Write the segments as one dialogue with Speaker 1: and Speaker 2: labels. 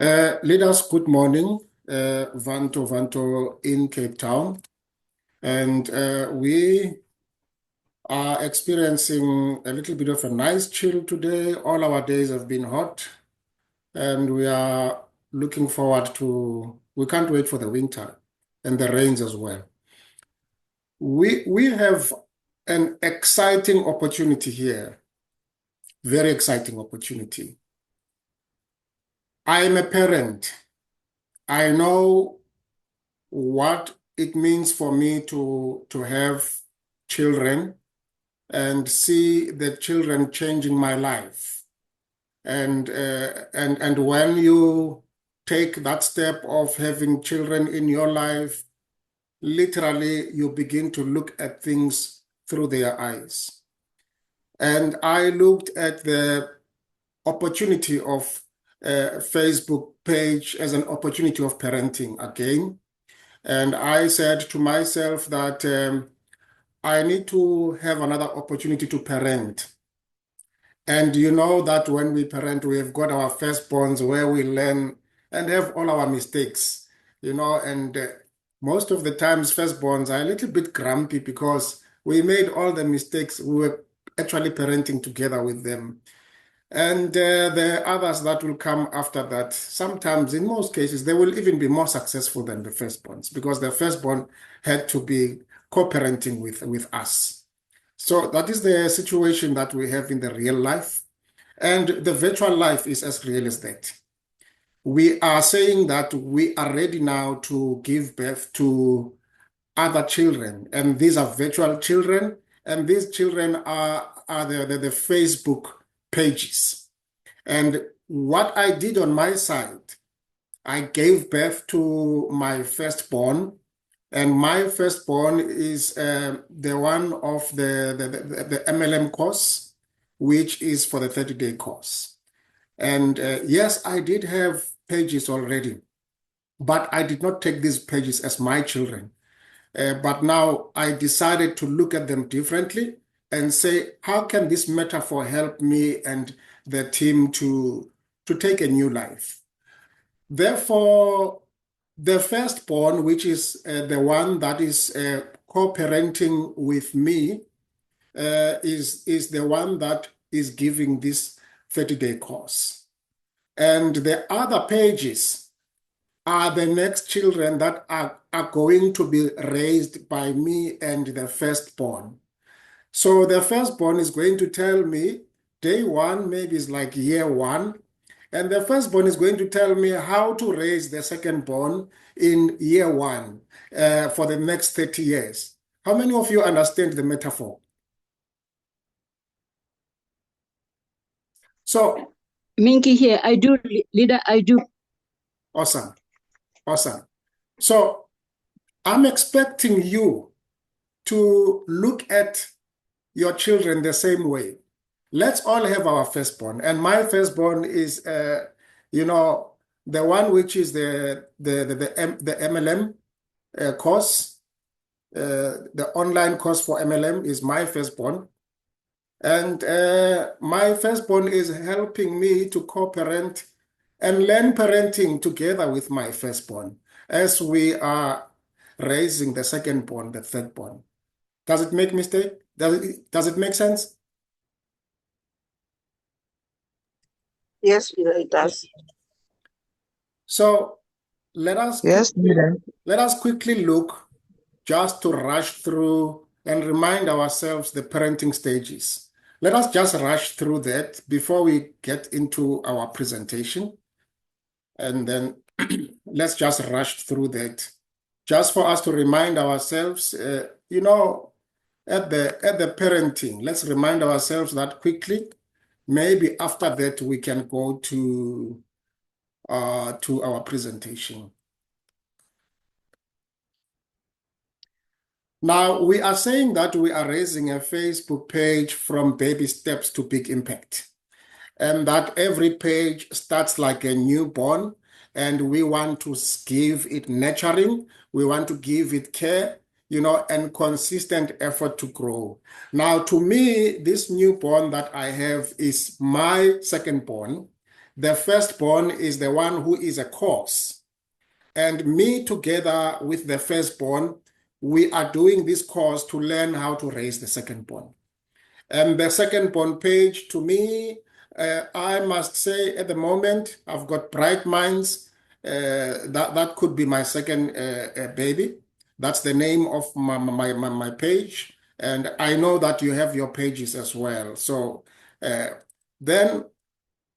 Speaker 1: Leaders, good morning. Vanto in Cape Town. And we are experiencing a little bit of a nice chill today. All our days have been hot, and we are looking forward we can't wait for the winter and the rains as well. We have an exciting opportunity here, very exciting opportunity. I am a parent. I know what it means for me to have children and see the children changing my life. And when you take that step of having children in your life, literally you begin to look at things through their eyes. And I looked at the opportunity of Facebook page as an opportunity of parenting again. And I said to myself that I need to have another opportunity to parent. And you know that when we parent, we have got our firstborns where we learn and have all our mistakes, and most of the times firstborns are a little bit grumpy because we made all the mistakes. We were actually parenting together with them. And the others that will come after that, sometimes, in most cases, they will even be more successful than the firstborns because the firstborn had to be co-parenting with us. So that is the situation that we have in the real life. And the virtual life is as real as that. We are saying that we are ready now to give birth to other children, and these are virtual children, and these children are the Facebook pages. And what I did on my side, I gave birth to my firstborn, and my firstborn is the one of the MLM course, which is for the 30-day course. And yes, I did have pages already, but I did not take these pages as my children. But now I decided to look at them differently and say, how can this metaphor help me and the team to take a new life? Therefore, the firstborn, which is the one that is co-parenting with me, is the one that is giving this 30-day course. And the other pages are the next children that are going to be raised by me and the firstborn. So the firstborn is going to tell me day one, maybe it's like year one, and the firstborn is going to tell me how to raise the secondborn in year one for the next 30 years. How many of you understand the metaphor? So,
Speaker 2: Minky here, I do, leader, I do.
Speaker 1: Awesome. So I'm expecting you to look at your children the same way. Let's all have our firstborn. And my firstborn is, the one which is the MLM course. The online course for MLM is my firstborn. And my firstborn is helping me to co-parent and learn parenting together with my firstborn as we are raising the secondborn, the thirdborn. Does it make mistake? Does it make sense?
Speaker 3: Yes, it does.
Speaker 1: So let us quickly look, just to rush through and remind ourselves the parenting stages. Let us just rush through that before we get into our presentation. And then let's just rush through that, just for us to remind ourselves, at the parenting, let's remind ourselves that quickly. Maybe after that, we can go to our presentation. Now, we are saying that we are raising a Facebook page from baby steps to big impact, and that every page starts like a newborn, and we want to give it nurturing, we want to give it care, and consistent effort to grow. Now, to me, this newborn that I have is my secondborn, The firstborn is the one who is a cause. And me, together with the firstborn, we are doing this course to learn how to raise the secondborn. And the secondborn page, to me, I must say at the moment, I've got bright minds. That could be my second baby. That's the name of my page. And I know that you have your pages as well. So then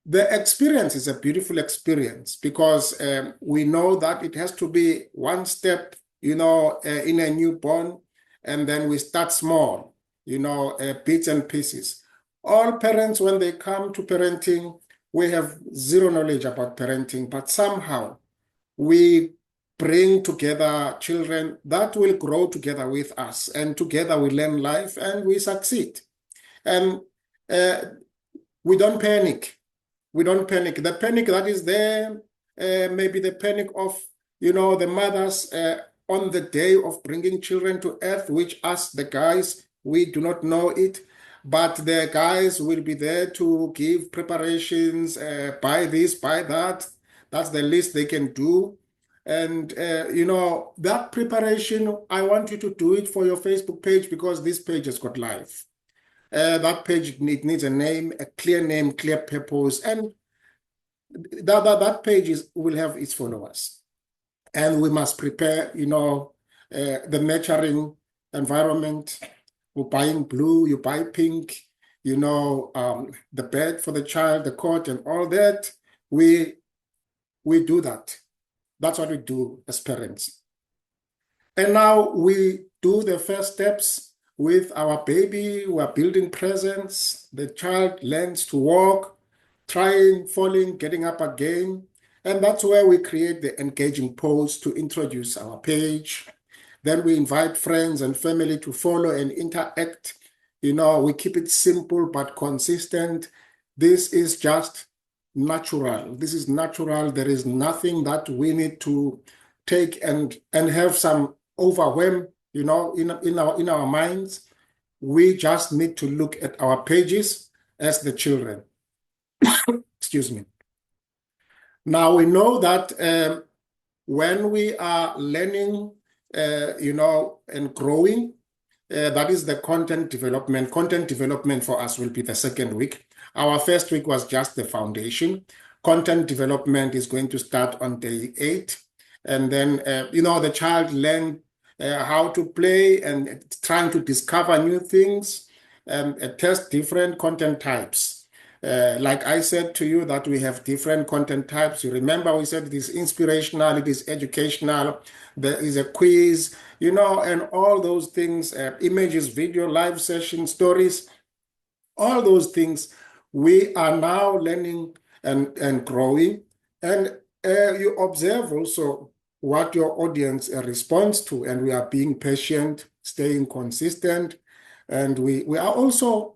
Speaker 1: the experience is a beautiful experience because we know that it has to be one step, in a newborn, and then we start small, bits and pieces. All parents, when they come to parenting, we have zero knowledge about parenting, but somehow we bring together children that will grow together with us, and together we learn life and we succeed. And we don't panic. We don't panic. The panic that is there, maybe the panic of, the mothers on the day of bringing children to earth, which us, the guys, we do not know it. But the guys will be there to give preparations, buy this, buy that. That's the least they can do. And, that preparation, I want you to do it for your Facebook page because this page has got life. That page, it needs a name, a clear purpose, and that page will have its followers. And we must prepare, the nurturing environment. You're buying blue, you buy pink, the bed for the child, the cot, and all that. We do that. That's what we do as parents. And now we do the first steps with our baby. We are building presence. The child learns to walk, trying, falling, getting up again. And that's where we create the engaging post to introduce our page. Then we invite friends and family to follow and interact. We keep it simple but consistent. This is just natural. This is natural. There is nothing that we need to take and have some overwhelm, in our minds. We just need to look at our pages as the children. Excuse me. Now we know that when we are learning, and growing, that is the content development. Content development for us will be the second week. Our first week was just the foundation. Content development is going to start on day 8. And then, the child learned how to play and trying to discover new things and test different content types. Like I said to you that we have different content types. You remember we said it is inspirational, it is educational, there is a quiz, and all those things, images, video, live session, stories, all those things we are now learning and growing. And you observe also what your audience responds to, and we are being patient, staying consistent. And we are also,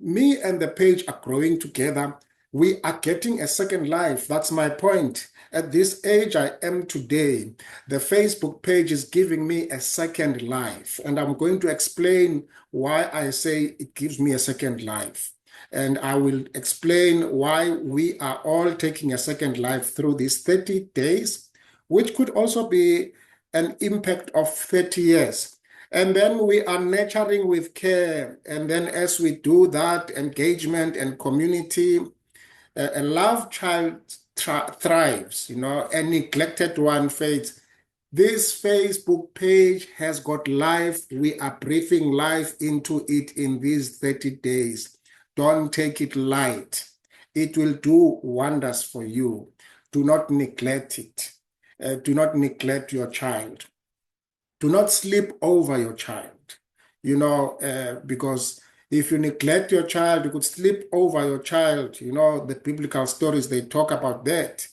Speaker 1: me and the page are growing together. We are getting a second life. That's my point. At this age I am today, the Facebook page is giving me a second life. And I'm going to explain why I say it gives me a second life. And I will explain why we are all taking a second life through these 30 days, which could also be an impact of 30 years. And then we are nurturing with care. And then as we do that, engagement and community, a loved child thrives, a neglected one fades. This Facebook page has got life. We are breathing life into it in these 30 days. Don't take it light. It will do wonders for you. Do not neglect it. Do not neglect your child. Do not sleep over your child, because if you neglect your child, you could sleep over your child. The biblical stories, they talk about that.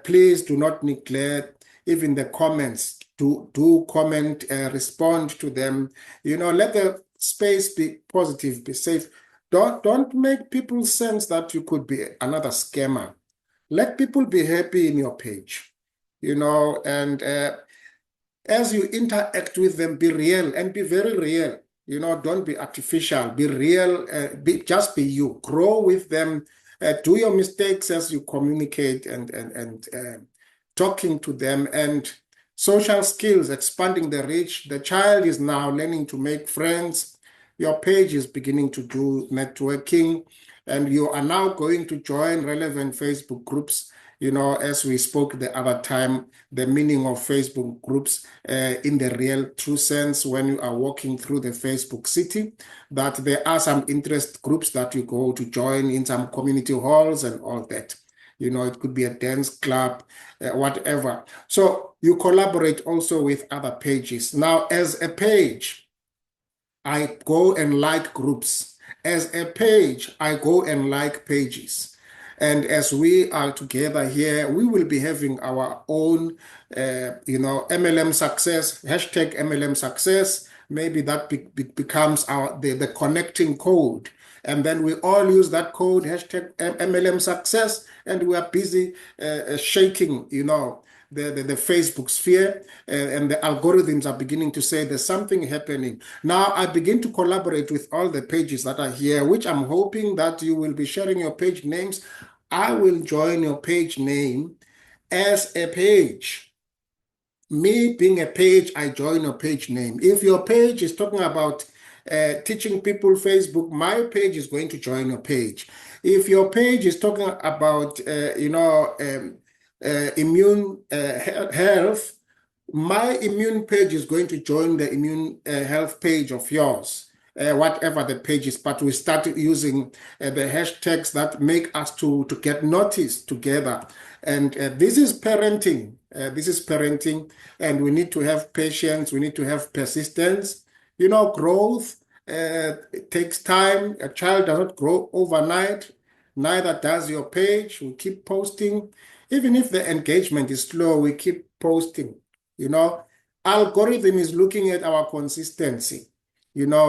Speaker 1: Please do not neglect even the comments. Do comment, respond to them. Let the space be positive, be safe. Don't make people sense that you could be another scammer. Let people be happy in your page, and as you interact with them, be real and be very real. Don't be artificial, be real, just be you. Grow with them Do your mistakes as you communicate and talking to them, and social skills, expanding the reach. The child is now learning to make friends. Your page is beginning to do networking, and you are now going to join relevant Facebook groups. You know, as we spoke the other time, the meaning of Facebook groups in the real true sense when you are walking through the Facebook city, that there are some interest groups that you go to join in some community halls and all that. You know, it could be a dance club, whatever. So you collaborate also with other pages. Now, as a page, I go and like groups. As a page, I go and like pages. And as we are together here, we will be having our own, MLM success, hashtag MLM success. Maybe that becomes the connecting code. And then we all use that code, hashtag MLM success, and we are busy shaking, the Facebook sphere, and the algorithms are beginning to say there's something happening. Now I begin to collaborate with all the pages that are here, which I'm hoping that you will be sharing your page names. I will join your page name as a page. Me being a page, I join your page name. If your page is talking about teaching people Facebook, my page is going to join your page. If your page is talking about, immune health, my immune page is going to join the immune health page of yours, whatever the page is. But we started using the hashtags that make us to get noticed together. And this is parenting. And we need to have patience. We need to have persistence. Growth it takes time. A child does not grow overnight. Neither does your page. We keep posting. Even if the engagement is slow, we keep posting. Algorithm is looking at our consistency,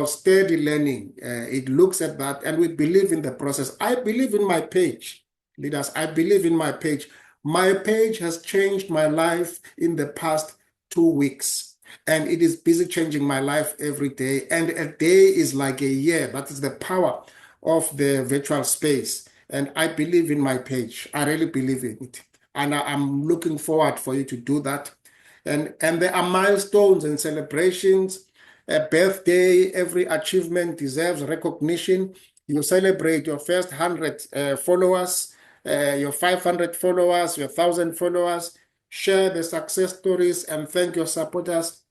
Speaker 1: steady learning. It looks at that, and we believe in the process. I believe in my page, leaders. I believe in my page. My page has changed my life in the past 2 weeks, and it is busy changing my life every day. And a day is like a year. That is the power of the virtual space. And I believe in my page. I really believe in it. And I'm looking forward for you to do that. And there are milestones and celebrations. A birthday, every achievement deserves recognition. You celebrate your first 100 followers, your 500 followers, your 1,000 followers. Share the success stories and thank your supporters.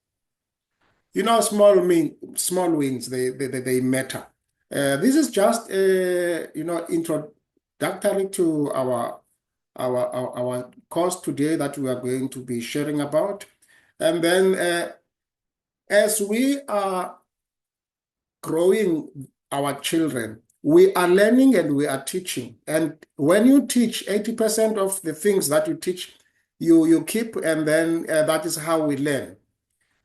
Speaker 1: Small wins, they matter. This is just, introductory to our course today that we are going to be sharing about. And then as we are growing our children, we are learning and we are teaching. And when you teach, 80% of the things that you teach, you keep, and then that is how we learn.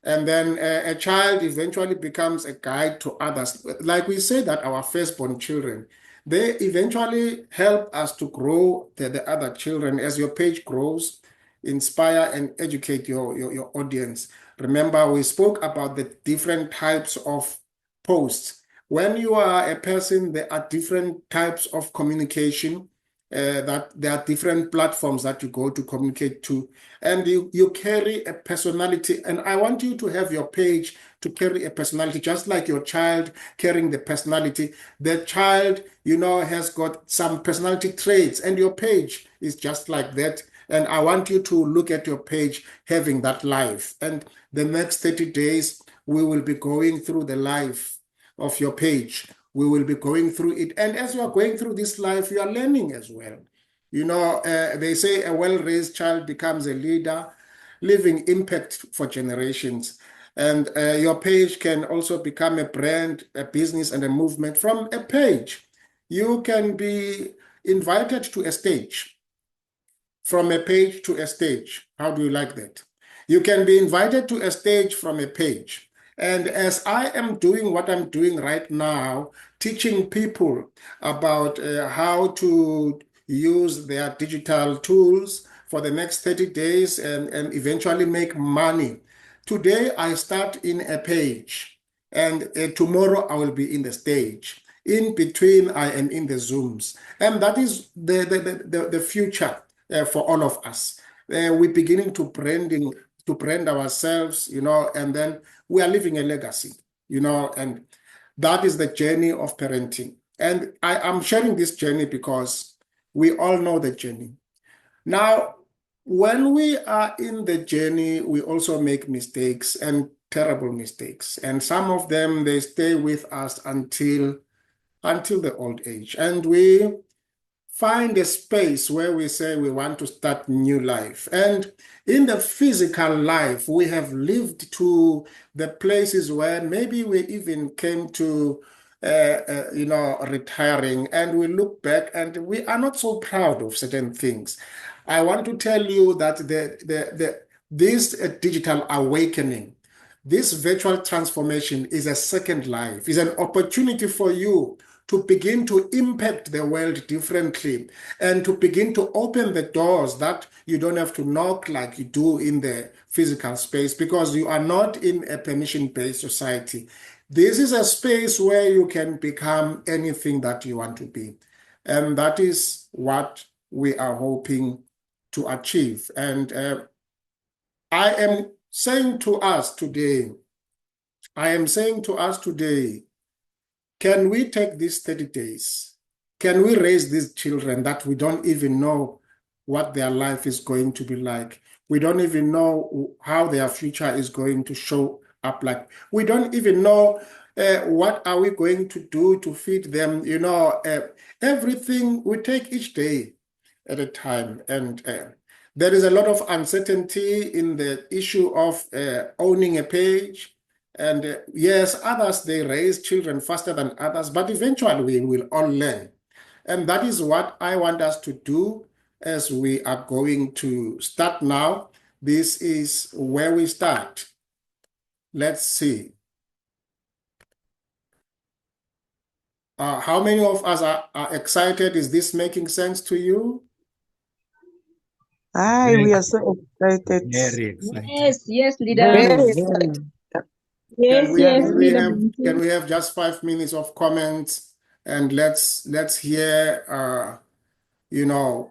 Speaker 1: And then a child eventually becomes a guide to others. Like we say that our firstborn children, they eventually help us to grow the other children. As your page grows, inspire and educate your audience. Remember, we spoke about the different types of posts. When you are a person, there are different types of communication. That there are different platforms that you go to communicate to, and you carry a personality. And I want you to have your page to carry a personality, just like your child carrying the personality. The child, has got some personality traits, and your page is just like that. And I want you to look at your page having that life. And the next 30 days, we will be going through the life of your page. We will be going through it. And as you are going through this life, you are learning as well. They say a well-raised child becomes a leader, leaving impact for generations. And your page can also become a brand, a business, and a movement from a page. You can be invited to a stage, from a page to a stage. How do you like that? You can be invited to a stage from a page. And as I am doing what I'm doing right now, teaching people about how to use their digital tools for the next 30 days and eventually make money. Today, I start in a page, and tomorrow I will be in the stage. In between, I am in the Zooms. And that is the future for all of us. We're beginning to brand ourselves, and then we are leaving a legacy, and that is the journey of parenting. And I'm sharing this journey because we all know the journey. Now, when we are in the journey, we also make mistakes and terrible mistakes. And some of them, they stay with us until the old age. And we find a space where we say we want to start new life. And in the physical life, we have lived to the places where maybe we even came to, retiring, and we look back and we are not so proud of certain things. I want to tell you that this digital awakening, this virtual transformation is a second life, is an opportunity for you to begin to impact the world differently and to begin to open the doors that you don't have to knock like you do in the physical space, because you are not in a permission-based society. This is a space where you can become anything that you want to be. And that is what we are hoping to achieve. And I am saying to us today, can we take these 30 days? Can we raise these children that we don't even know what their life is going to be like? We don't even know how their future is going to show up like. We don't even know what are we going to do to feed them. Everything we take each day at a time. And there is a lot of uncertainty in the issue of owning a page. And yes, others, they raise children faster than others, but eventually we will all learn. And that is what I want us to do as we are going to start now. This is where we start. Let's see. How many of us are excited? Is this making sense to you?
Speaker 3: Hi, we are so excited.
Speaker 4: Very excited.
Speaker 2: Yes, leader.
Speaker 3: Very excited.
Speaker 2: Yes, leader.
Speaker 1: Can we have just 5 minutes of comments, and let's hear in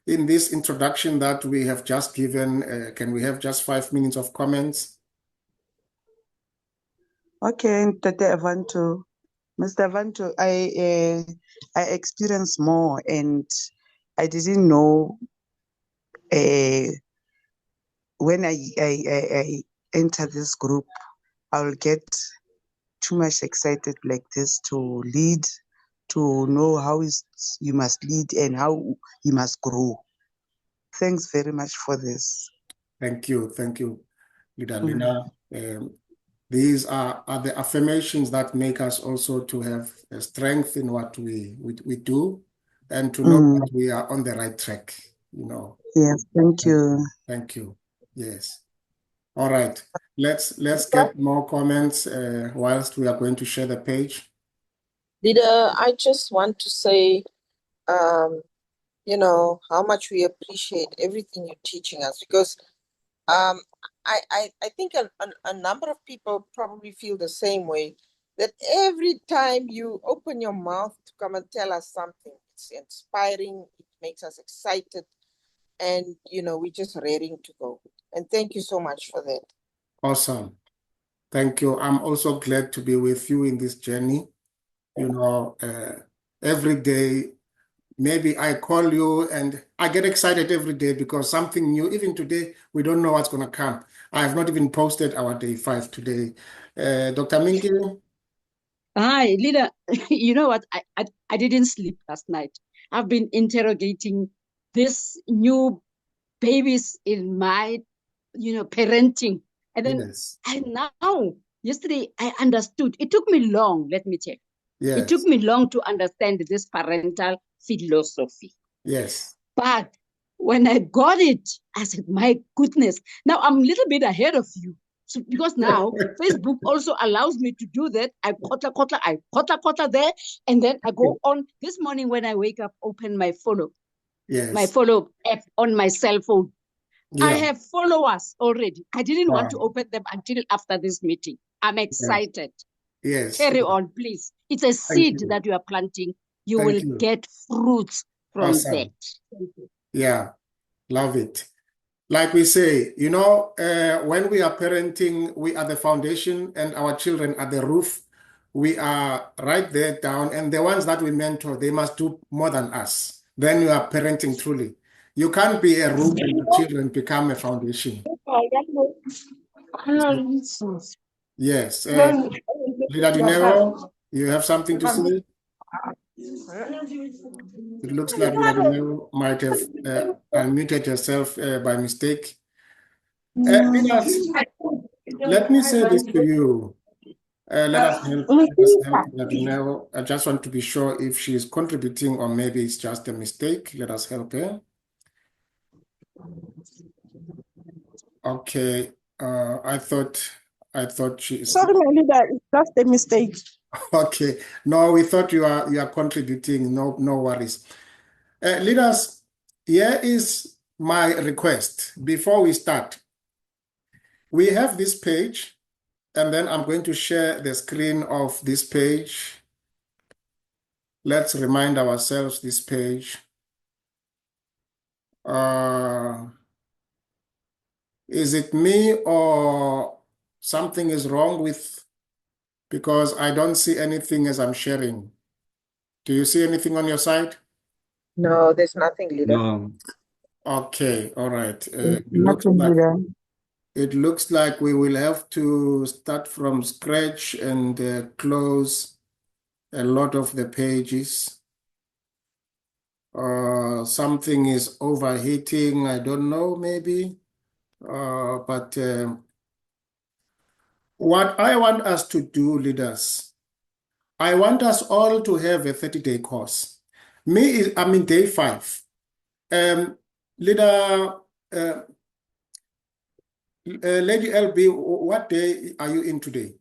Speaker 1: this introduction that we have just given, can we have just 5 minutes of comments?
Speaker 3: Okay, Mr. Avanto, I experienced more, and I didn't know when I enter this group, I will get too much excited like this to lead, to know how you must lead and how you must grow. Thanks very much for this.
Speaker 1: Thank you, Leader Lina. These are the affirmations that make us also to have a strength in what we do, and to know that we are on the right track.
Speaker 3: Yes, thank you.
Speaker 1: Thank you. Yes. All right. Let's get more comments whilst we are going to share the page.
Speaker 5: Leader, I just want to say, how much we appreciate everything you're teaching us, because I think a number of people probably feel the same way, that every time you open your mouth to come and tell us something, it's inspiring, it makes us excited, and, we're just raring to go. And thank you so much for that.
Speaker 1: Awesome. Thank you. I'm also glad to be with you in this journey. Every day, maybe I call you and I get excited every day because something new, even today, we don't know what's going to come. I have not even posted our day 5 today. Dr. Minky?
Speaker 2: Hi, leader. You know what? I didn't sleep last night. I've been interrogating these new babies in my, parenting. And then
Speaker 1: Yes.
Speaker 2: yesterday I understood. It took me long, let me tell you.
Speaker 1: Yes.
Speaker 2: It took me long to understand this parental philosophy.
Speaker 1: Yes.
Speaker 2: But when I got it, I said, my goodness, now I'm a little bit ahead of you. So because now Facebook also allows me to do that. I quarter there, and then I go on. This morning when I wake up, open my follow app on my cell phone.
Speaker 1: Yeah.
Speaker 2: I have followers already. I didn't want to open them until after this meeting. I'm excited.
Speaker 1: Yes.
Speaker 2: Carry on, please. It's a
Speaker 1: Thank
Speaker 2: seed
Speaker 1: you.
Speaker 2: that you are planting. You
Speaker 1: Thank
Speaker 2: will
Speaker 1: you.
Speaker 2: get fruits from
Speaker 1: Awesome.
Speaker 2: that. Thank you.
Speaker 1: Yeah, love it. Like we say, when we are parenting, we are the foundation and our children are the roof. We are right there down, and the ones that we mentor, they must do more than us. Then you are parenting truly. You can't be a roof and the children become a foundation. Yes. Leader Dinero, you have something to say? It looks like Leader Dinero might have unmuted yourself by mistake. Leaders, let me say this to you. Let us help Leader Dinero. I just want to be sure if she is contributing or maybe it's just a mistake. Let us help her. Okay. I thought she is.
Speaker 4: Sorry, my leader, it's just a mistake.
Speaker 1: Okay. No, we thought you are contributing. No worries. Leaders, here is my request. Before we start, we have this page, and then I'm going to share the screen of this page. Let's remind ourselves this page. Is it me or something is wrong with, because I don't see anything as I'm sharing. Do you see anything on your side?
Speaker 5: No, there's nothing, leader.
Speaker 6: No.
Speaker 1: Okay, all right.
Speaker 3: Nothing.
Speaker 1: It looks like we will have to start from scratch and close a lot of the pages. Something is overheating, I don't know, maybe. But what I want us to do, leaders, I want us all to have a 30-day course. I'm in day 5. Leader, Lady LB, what day are you in today?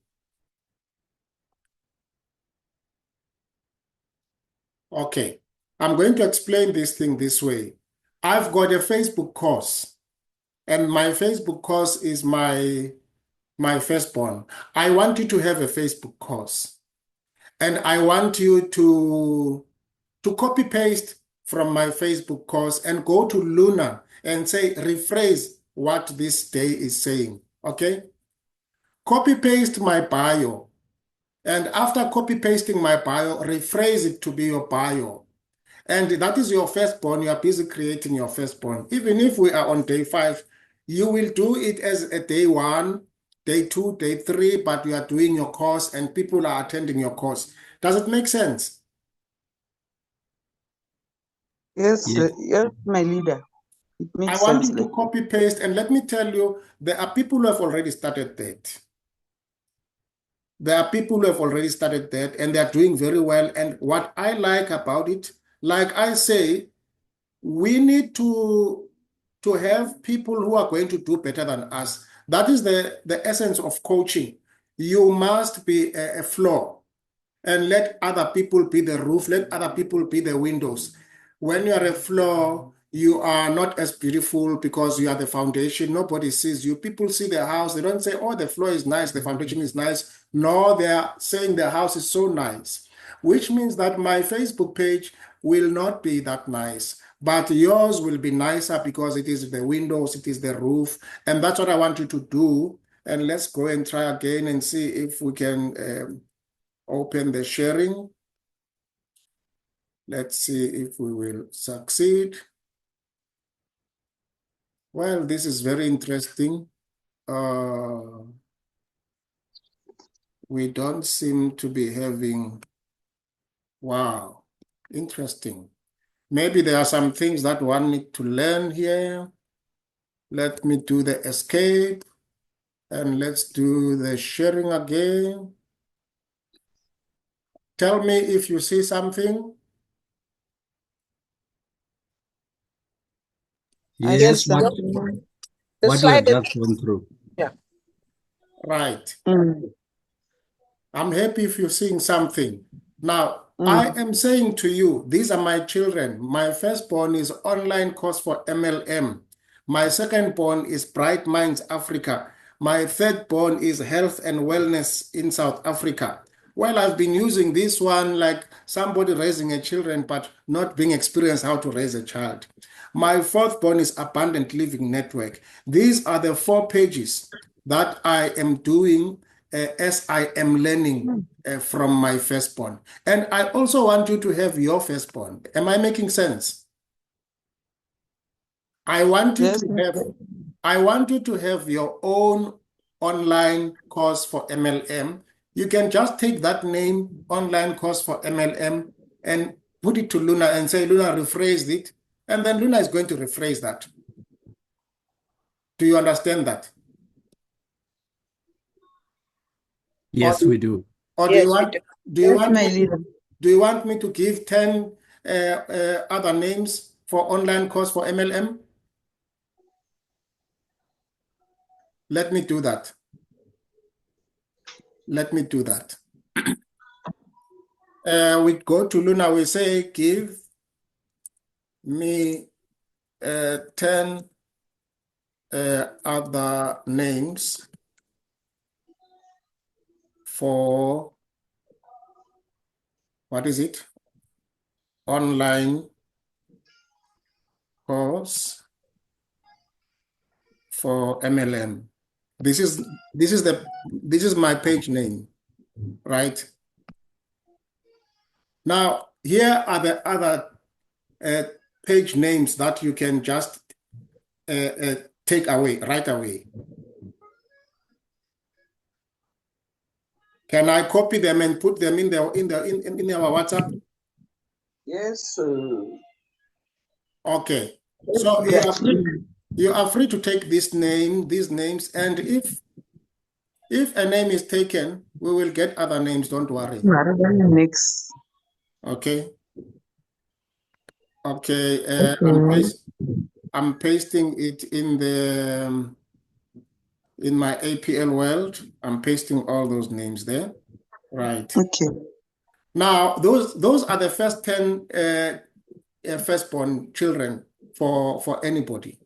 Speaker 1: Okay, I'm going to explain this thing this way. I've got a Facebook course, and my Facebook course is my Firstborn. I want you to have a Facebook course, and I want you to copy paste from my Facebook course and go to Luna and say, rephrase what this day is saying, okay? Copy paste my bio, and after copy pasting my bio, rephrase it to be your bio. And that is your Firstborn. You are busy creating your Firstborn. Even if we are on day 5, you will do it as a day 1, day 2, day 3, but you are doing your course and people are attending your course. Does it make sense?
Speaker 3: Yes, my leader. It
Speaker 1: I
Speaker 3: makes
Speaker 1: want
Speaker 3: sense.
Speaker 1: you to copy paste, and let me tell you, there are people who have already started that. There are people who have already started that, and they are doing very well. And what I like about it, like I say, we need to have people who are going to do better than us. That is the essence of coaching. You must be a floor and let other people be the roof, let other people be the windows. When you are a floor, you are not as beautiful because you are the foundation. Nobody sees you. People see the house. They don't say, oh, the floor is nice, the foundation is nice. No, they are saying the house is so nice, which means that my Facebook page will not be that nice, but yours will be nicer because it is the windows, it is the roof. And that's what I want you to do. And let's go and try again and see if we can open the sharing. Let's see if we will succeed. Well, this is very interesting. We don't seem to be having, wow, interesting. Maybe there are some things that one need to learn here. Let me do the escape and let's do the sharing again. Tell me if you see something.
Speaker 6: Yes,
Speaker 5: Yes, the
Speaker 6: what you have
Speaker 5: slide that,
Speaker 6: just gone through.
Speaker 5: yeah.
Speaker 1: Right.
Speaker 3: Mm.
Speaker 1: I'm happy if you're seeing something. Now,
Speaker 3: Mm.
Speaker 1: I am saying to you, these are my children. My firstborn is online course for MLM. My secondborn is Bright Minds Africa. My thirdborn is health and wellness in South Africa. well, I've been using this one like somebody raising a children, but not being experienced how to raise a child. My Firstborn is Abundant Living Network. These are the 4 pages that I am doing as I am learning from my Firstborn. And I also want you to have your Firstborn. Am I making sense? I want you
Speaker 3: Yes,
Speaker 1: to have, I want you to have your own online course for MLM. You can just take that name, online course for MLM, and put it to Luna and say, Luna rephrased it. And then Luna is going to rephrase that. Do you understand that?
Speaker 6: Yes, we do.
Speaker 1: Or do
Speaker 5: Yes,
Speaker 1: you
Speaker 5: we
Speaker 1: want,
Speaker 5: do.
Speaker 1: do you
Speaker 3: yes,
Speaker 1: want
Speaker 3: my
Speaker 1: me,
Speaker 3: leader.
Speaker 1: do you want me to give 10 other names for online course for MLM? Let me do that. Let me do that. We go to Luna, we say, give me 10 other names for, what is it? Online course for MLM. This is my page name, right? Now, here are the other page names that you can just take away right away. Can I copy them and put them in our WhatsApp?
Speaker 3: Yes.
Speaker 1: Okay. So you are free to take these names, and if a name is taken, we will get other names. Don't worry.
Speaker 3: Next.
Speaker 1: Okay. Okay.
Speaker 3: Okay.
Speaker 1: I'm pasting it in the in my APL world. I'm pasting all those names there. Right.
Speaker 3: Okay.
Speaker 1: Now, those are the first 10 firstborn children for anybody.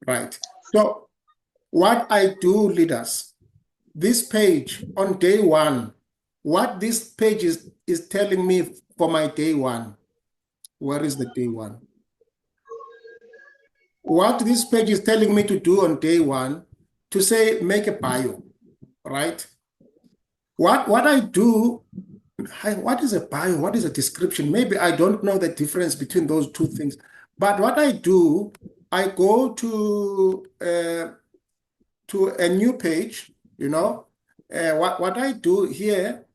Speaker 1: Right. So what I do, leaders, this page on day 1, what this page is telling me for my day 1. Where is the day 1? What this page is telling me to do on day 1, to say, make a bio, right? What I do, what is a bio? What is a description? Maybe I don't know the difference between those two things. But what I do, I go to a new page, what I do here,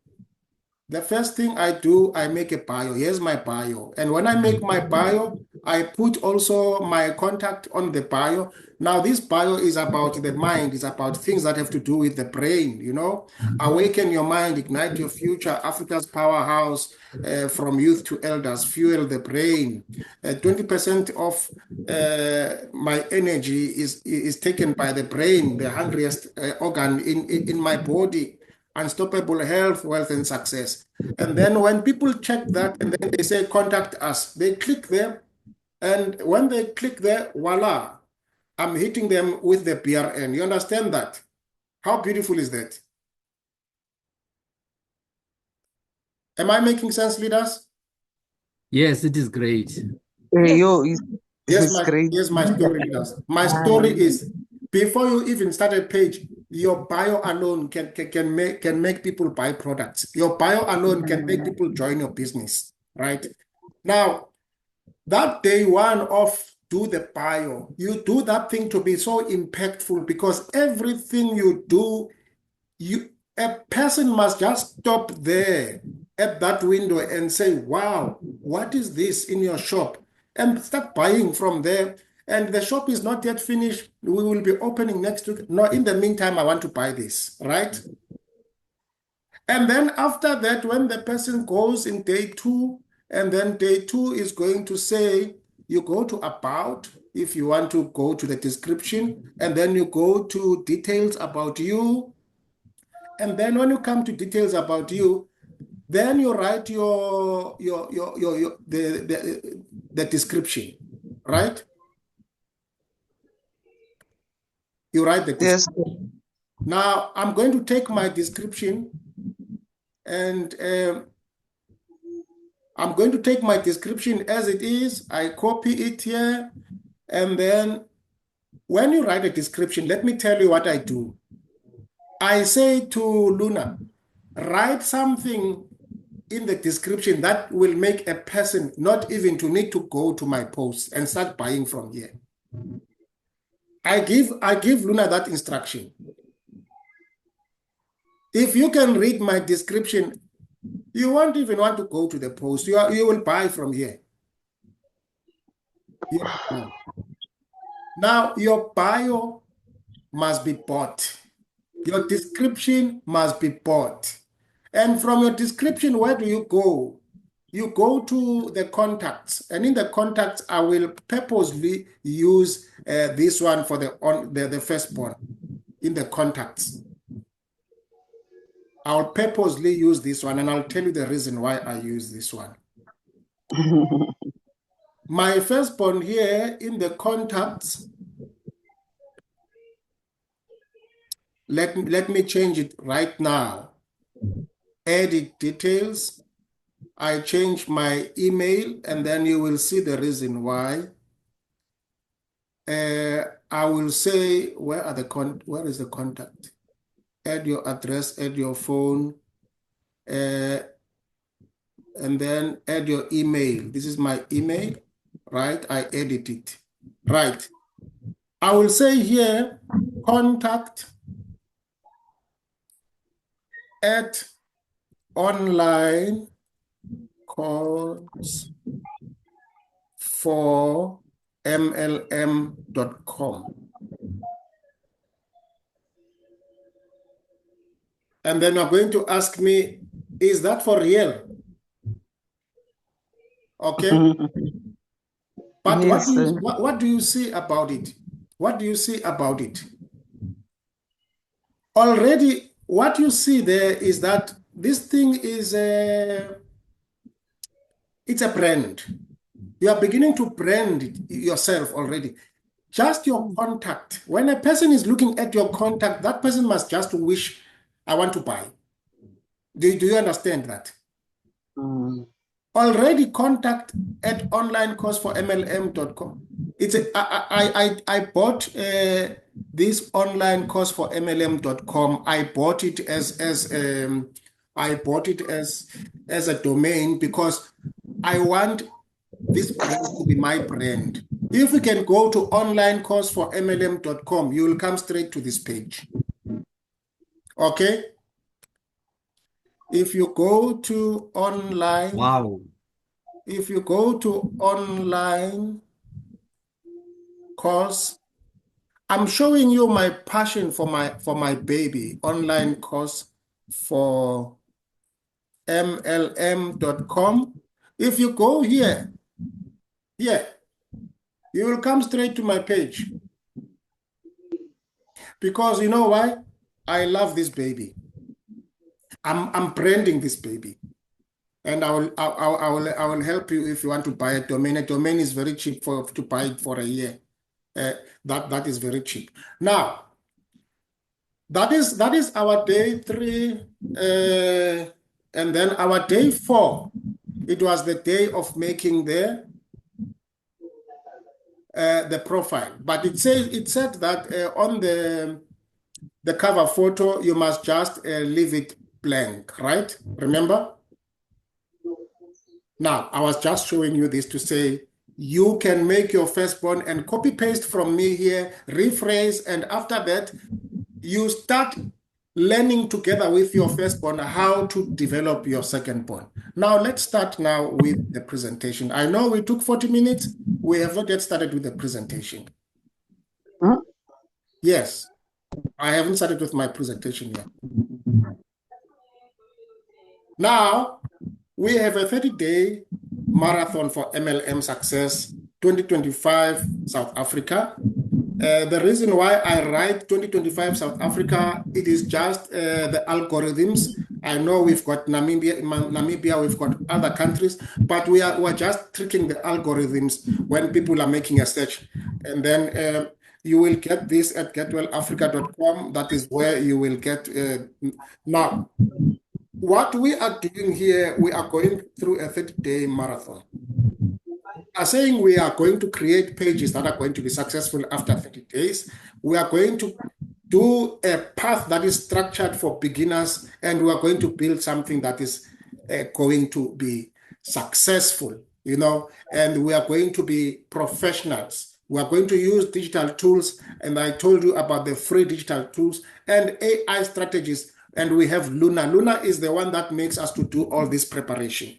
Speaker 1: the first thing I do, I make a bio. Here's my bio. And when I make my bio, I put also my contact on the bio. Now, this bio is about the mind, it's about things that have to do with the brain, Awaken your mind, ignite your future, Africa's powerhouse, from youth to elders, fuel the brain. 20% of my energy is taken by the brain, the hungriest organ in my body. Unstoppable health, wealth, and success. And then when people check that and then they say, contact us, they click there. And when they click there, voila, I'm hitting them with the BRN. You understand that? How beautiful is that? Am I making sense, leaders?
Speaker 6: Yes, it is great.
Speaker 1: Here's
Speaker 3: Great.
Speaker 1: my story, leaders. My story is, before you even start a page, your bio alone can make people buy products. Your bio alone can make people join your business, right? Now, that day 1 of do the bio, you do that thing to be so impactful, because everything you do, a person must just stop there at that window and say, wow, what is this in your shop? And start buying from there. And the shop is not yet finished. We will be opening next week. No, in the meantime, I want to buy this, right? And then after that, when the person goes in day 2, and then day 2 is going to say, you go to about, if you want to go to the description, and then you go to details about you. And then when you come to details about you, then you write the description, right? You write the description.
Speaker 3: Yes.
Speaker 1: Now, I'm going to take my description And I'm going to take my description as it is. I copy it here. And then when you write a description, let me tell you what I do. I say to Luna, write something in the description that will make a person not even to need to go to my post and start buying from here. I give Luna that instruction. If you can read my description, you won't even want to go to the post. You will buy from here. Now, your bio must be bought. Your description must be bought. And from your description, where do you go? You go to the contacts. And in the contacts, I will purposely use this one for the firstborn in the contacts. I'll purposely use this one, and I'll tell you the reason why I use this one. My firstborn here in the contacts, let me change it right now. Edit details. I change my email, and then you will see the reason why. I will say, where is the contact? Add your address, add your phone, and then add your email. This is my email, right? I edit it, right? I will say here, contact at online course for MLM.com. And then you're going to ask me, is that for real? Okay. But
Speaker 3: Yes,
Speaker 1: what do you see about it? What do you see about it? Already, what you see there is that this thing is it's a brand. You are beginning to brand it yourself already. Just your contact. When a person is looking at your contact, that person must just wish, I want to buy. Do you understand that? Already contact at online course for MLM.com. I bought this online course for MLM.com. I bought it as a domain because I want this brand to be my brand. If we can go to online course for MLM.com, you will come straight to this page. Okay? If you go to online,
Speaker 6: Wow.
Speaker 1: if you go to online course, I'm showing you my passion for my baby. Online course for MLM.com. If you go here, you will come straight to my page. Because you know why? I love this baby. I'm branding this baby. And I will help you if you want to buy a domain. A domain is very cheap to buy it for a year. That is very cheap. Now, that is our day 3, and then our day 4. It was the day of making the profile, but it said that on the cover photo you must just leave it blank, right? Remember? Now, I was just showing you this to say you can make your firstborn and copy paste from me here, rephrase, and after that, you start learning together with your firstborn how to develop your secondborn. Now, let's start now with the presentation. I know we took 40 minutes. We have not yet started with the presentation.
Speaker 3: Huh?
Speaker 1: Yes, I haven't started with my presentation yet. Now, we have a 30-day marathon for MLM Success 2025 South Africa. The reason why I write 2025 South Africa, it is just the algorithms. I know we've got Namibia, we've got other countries, but we're just tricking the algorithms when people are making a search. And then you will get this at getwellafrica.com. That is where you will get. Now, what we are doing here, we are going through a 30-day marathon. We are saying we are going to create pages that are going to be successful after 30 days. We are going to do a path that is structured for beginners, and we are going to build something that is going to be successful, you know, and we are going to be professionals. We are going to use digital tools, and I told you about the free digital tools and AI strategies, and we have Luna. Luna is the one that makes us to do all this preparation.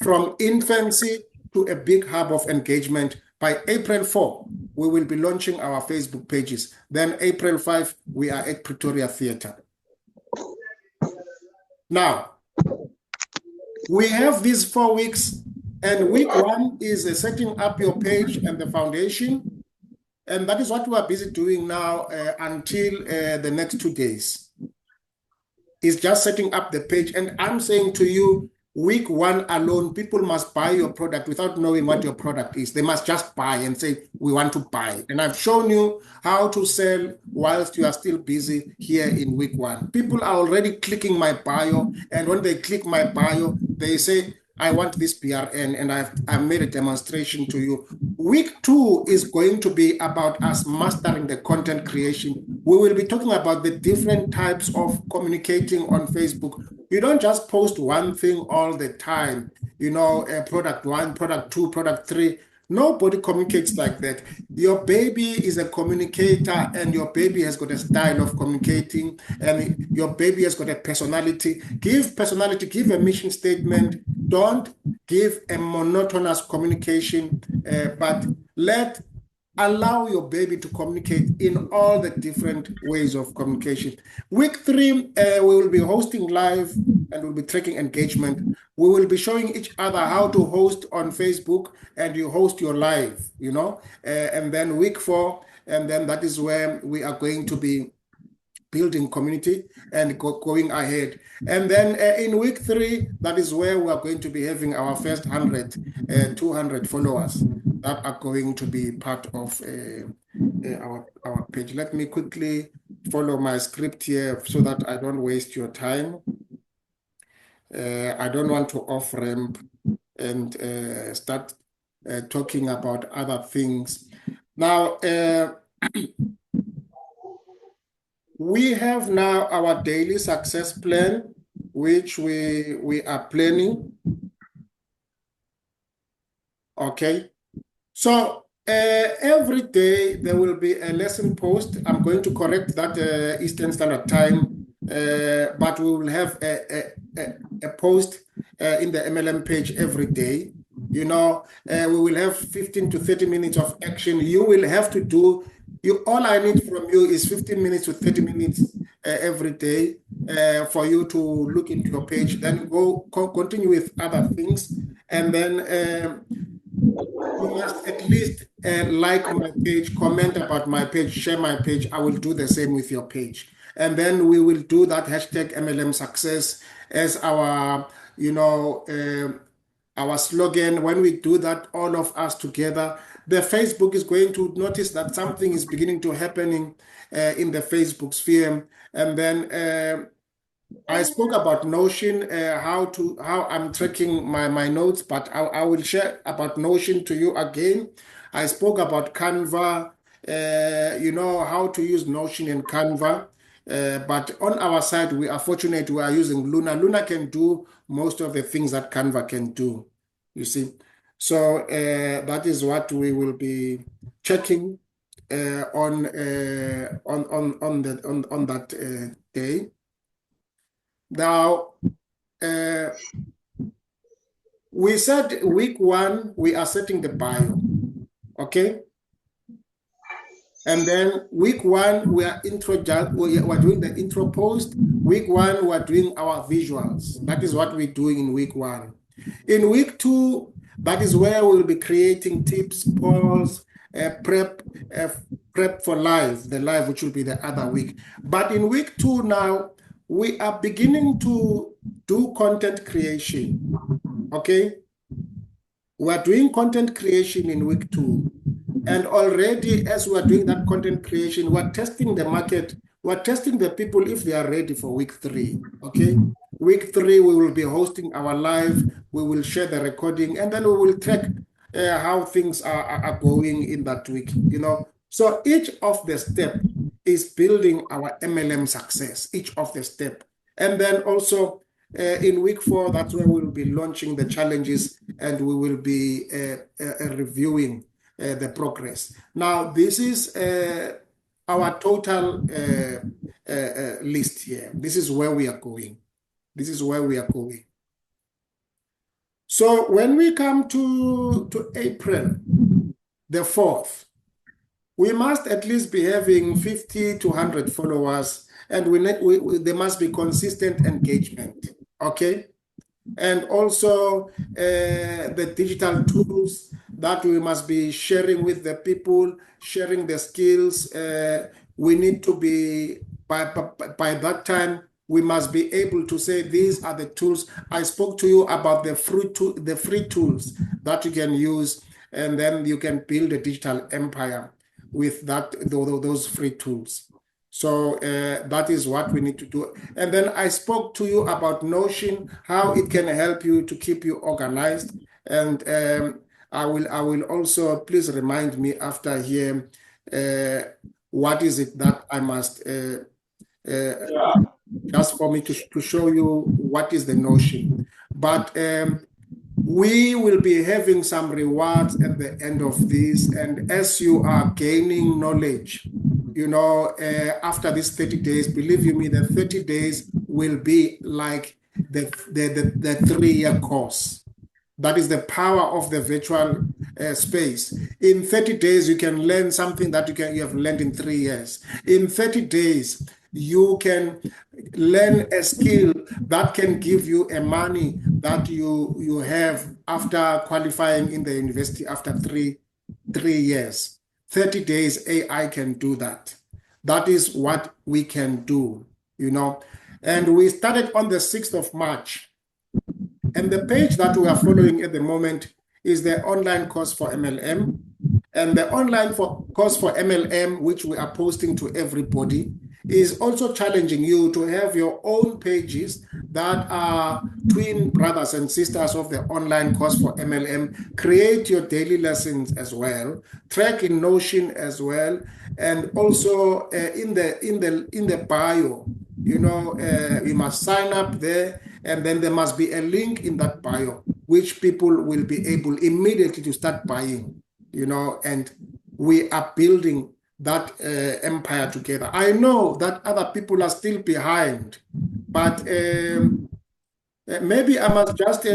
Speaker 1: From infancy to a big hub of engagement. By April 4, we will be launching our Facebook pages. Then April 5, we are at Pretoria Theatre. Now, we have these 4 weeks, and week 1 is setting up your page and the foundation. And that is what we are busy doing now until the next 2 days. It's just setting up the page. And I'm saying to you, week 1 alone, people must buy your product without knowing what your product is. They must just buy and say, we want to buy. And I've shown you how to sell whilst you are still busy here in week 1. People are already clicking my bio. And when they click my bio, they say, I want this BRN, and I've made a demonstration to you. Week 2 is going to be about us mastering the content creation. We will be talking about the different types of communicating on Facebook. You don't just post one thing all the time, you know, product 1, product 2, product 3. Nobody communicates like that. Your baby is a communicator, and your baby has got a style of communicating, and your baby has got a personality. Give personality, give a mission statement. Don't give a monotonous communication, but allow your baby to communicate in all the different ways of communication. Week 3, we will be hosting live, and we'll be tracking engagement. We will be showing each other how to host on Facebook, and you host your live, you know, and then week 4, and then that is where we are going to be building community and going ahead. And then in week 3, that is where we are going to be having our first 100, 200 followers that are going to be part of our page. Let me quickly follow my script here so that I don't waste your time. I don't want to off-ramp and start talking about other things. Now, we have now our daily success plan, which we are planning. Okay. So every day there will be a lesson post. I'm going to correct that Eastern Standard Time, but we will have a post in the MLM page every day. You know, we will have 15 to 30 minutes of action. You will have to do, all I need from you is 15 minutes to 30 minutes every day for you to look into your page, then continue with other things. And then you must at least like my page, comment about my page, share my page. I will do the same with your page. And then we will do that hashtag MLM success as our, you know, our slogan. When we do that, all of us together, the Facebook is going to notice that something is beginning to happen in the Facebook sphere. And then I spoke about Notion, how I'm tracking my notes, but I will share about Notion to you again. I spoke about Canva, you know, how to use Notion and Canva. But on our side, we are fortunate we are using Luna. Luna can do most of the things that Canva can do, you see. So that is what we will be checking on that day. Now, we said week 1, we are setting the bio, okay? And then week 1, we are doing the intro post. Week 1, we are doing our visuals. That is what we're doing in week 1. In week 2, that is where we'll be creating tips, polls, prep for live, the live, which will be the other week. But in week 2 now, we are beginning to do content creation, okay? We are doing content creation in week 2. And already as we are doing that content creation, we're testing the market, we're testing the people if they are ready for week 3, okay? Week 3, we will be hosting our live. We will share the recording, and then we will track how things are going in that week. So each of the step is building our MLM success. Each of the step, and then also in week 4, that's where we'll be launching the challenges, and we will be reviewing the progress. Now, this is our total list here. This is where we are going. This is where we are going. So when we come to April the 4th, we must at least be having 50 to 100 followers, and there must be consistent engagement, okay? And also the digital tools that we must be sharing with the people, sharing the skills. We need to be, by that time, we must be able to say, these are the tools. I spoke to you about the free tools that you can use, and then you can build a digital empire with those free tools. So that is what we need to do. And then I spoke to you about Notion, how it can help you to keep you organized. And I will also, please remind me after here, what is it that I must, just for me to show you what is the Notion. But we will be having some rewards at the end of this. And as you are gaining knowledge, after these 30 days, believe you me, the 30 days will be like the 3-year course. That is the power of the virtual space. In 30 days, you can learn something that you have learned in 3 years. In 30 days, you can learn a skill that can give you a money that you have after qualifying in the university after three years. 30 days, AI can do that. That is what we can do, And we started on the 6th of March. And the page that we are following at the moment is the online course for MLM. And the online course for MLM, which we are posting to everybody, is also challenging you to have your own pages that are twin brothers and sisters of the online course for MLM. Create your daily lessons as well, track in Notion as well, and also in the bio, you must sign up there, and then there must be a link in that bio which people will be able immediately to start buying, and we are building that empire together. I know that other people are still behind, but maybe I must just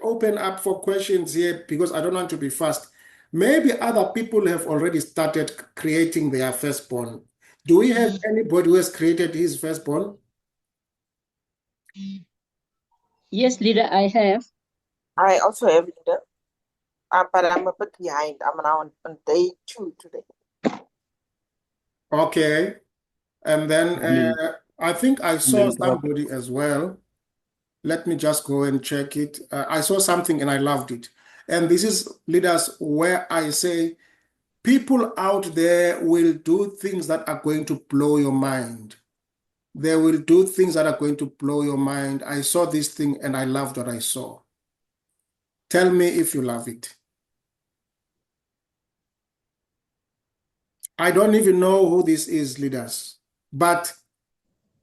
Speaker 1: open up for questions here because I don't want to be fast. Maybe other people have already started creating their firstborn. Do we have anybody who has created his firstborn?
Speaker 2: Yes, leader, I have.
Speaker 5: I also have, leader. But I'm a bit behind. I'm now on day 2 today.
Speaker 1: Okay. And then I think I saw somebody as well. Let me just go and check it. I saw something and I loved it. And this is, leaders, where I say people out there will do things that are going to blow your mind. They will do things that are going to blow your mind. I saw this thing and I loved what I saw. Tell me if you love it. I don't even know who this is, leaders, but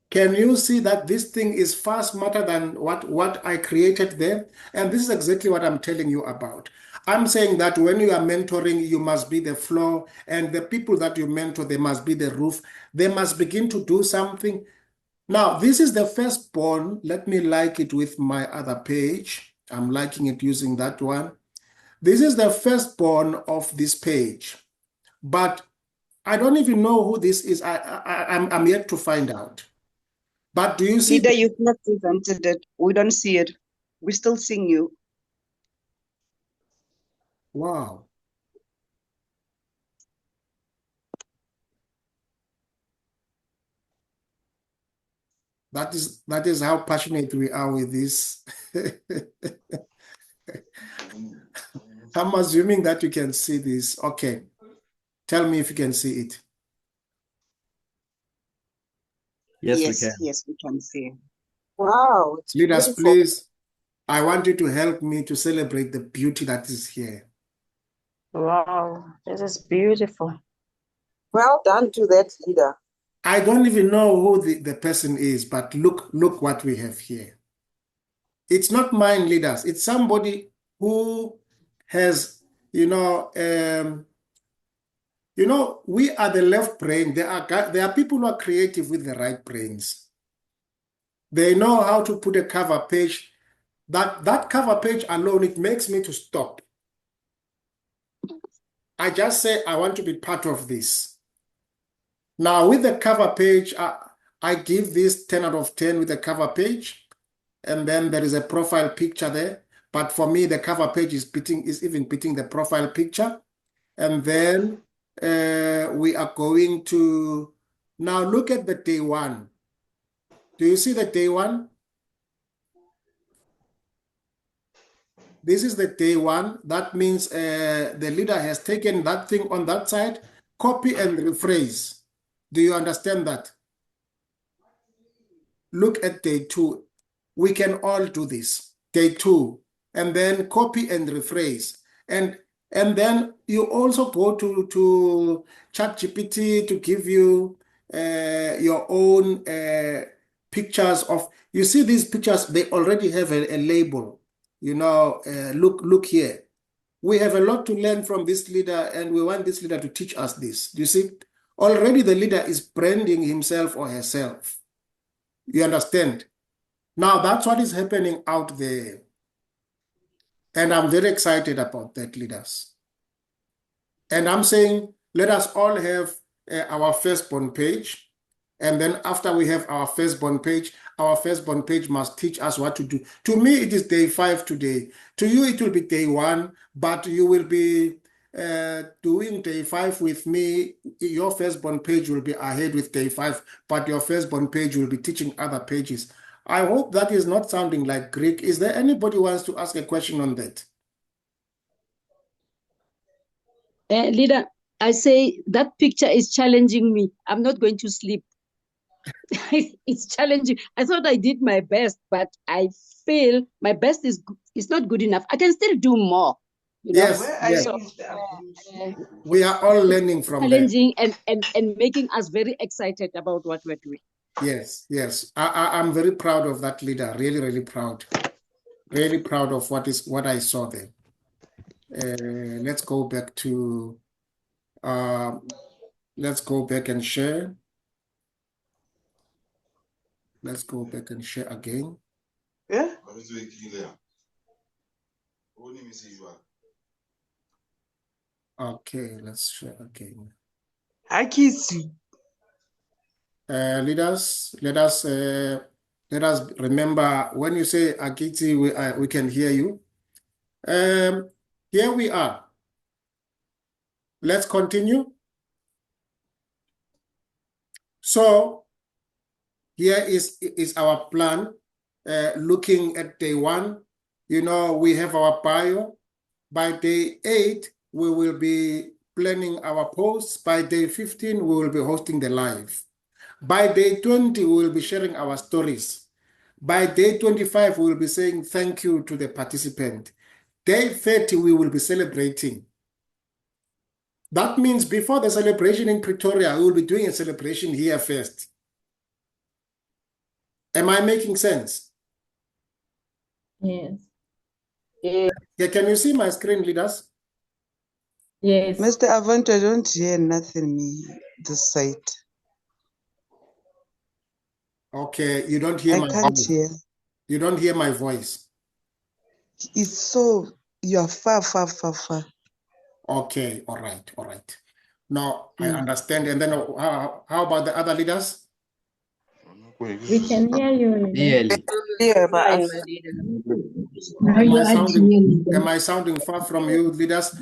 Speaker 1: can you see that this thing is far smarter than what I created there? And this is exactly what I'm telling you about. I'm saying that when you are mentoring, you must be the floor, and the people that you mentor, they must be the roof. They must begin to do something. Now, this is the firstborn. Let me like it with my other page. I'm liking it using that one. This is the firstborn of this page, but I don't even know who this is. I'm yet to find out. But do you see?
Speaker 3: Leader, you've not presented it. We don't see it. We're still seeing you.
Speaker 1: Wow. That is how passionate we are with this. I'm assuming that you can see this. Okay. Tell me if you can see it.
Speaker 6: Yes, we can.
Speaker 3: Yes, we can see.
Speaker 5: Wow, it's
Speaker 1: Leaders,
Speaker 5: beautiful.
Speaker 1: please, I want you to help me to celebrate the beauty that is here.
Speaker 4: Wow, this is beautiful.
Speaker 5: Well done to that leader.
Speaker 1: I don't even know who the person is, but look what we have here. It's not mine, leaders. It's somebody who has, we are the left brain. There are people who are creative with the right brains. They know how to put a cover page. That cover page alone, it makes me to stop. I just say, I want to be part of this. Now, with the cover page, I give this 10 out of 10 with the cover page. And then there is a profile picture there. But for me, the cover page is even beating the profile picture. And then we are going to now look at the day one. Do you see the day one? This is the day one. That means the leader has taken that thing on that side, copy and rephrase. Do you understand that? Look at day two. We can all do this. Day two. And then copy and rephrase. And then you also go to ChatGPT to give you your own pictures of, you see these pictures, they already have a label. Look here. We have a lot to learn from this leader, and we want this leader to teach us this. You see, already the leader is branding himself or herself. You understand? Now, that's what is happening out there. And I'm very excited about that, leaders. And I'm saying, let us all have our Firstborn page. And then after we have our Firstborn page must teach us what to do. To me, it is day 5 today. To you, it will be day 1, but you will be doing day 5 with me. Your Firstborn page will be ahead with day 5, but your Firstborn page will be teaching other pages. I hope that is not sounding like Greek. Is there anybody who wants to ask a question on that?
Speaker 2: Leader, I say that picture is challenging me. I'm not going to sleep. It's challenging. I thought I did my best, but I feel my best is not good enough. I can still do more.
Speaker 1: Yes, yes.
Speaker 2: So,
Speaker 1: we are all learning from
Speaker 2: challenging and making us very excited about what we're doing.
Speaker 1: Yes, yes. I'm very proud of that leader. Really, really proud. Really proud of what I saw there. Let's go back to let's go back and share. Let's go back and share again.
Speaker 3: Yeah.
Speaker 1: Okay, let's share again.
Speaker 3: I kiss you.
Speaker 1: Leaders, let us remember when you say Akiti, we can hear you. Here we are. Let's continue. So here is our plan. Looking at day 1, we have our bio. By day 8, we will be planning our posts. By day 15, we will be hosting the live. By day 20, we will be sharing our stories. By day 25, we will be saying thank you to the participant. Day 30, we will be celebrating. That means before the celebration in Pretoria, we will be doing a celebration here first. Am I making sense?
Speaker 7: Yes.
Speaker 5: Yeah.
Speaker 1: Yeah, can you see my screen, leaders?
Speaker 7: Yes.
Speaker 3: Mr. Avant, I don't hear nothing this side.
Speaker 1: Okay, you don't hear
Speaker 3: I
Speaker 1: my
Speaker 3: can't
Speaker 1: voice.
Speaker 3: hear.
Speaker 1: You don't hear my voice.
Speaker 3: It's so, you are far, far, far, far.
Speaker 1: Okay, all right, all right. Now I understand. And then how about the other leaders?
Speaker 7: We can hear you. Leader.
Speaker 6: Clearly.
Speaker 5: Yeah, but
Speaker 7: Now you are clearly.
Speaker 1: Am I sounding far from you, leaders?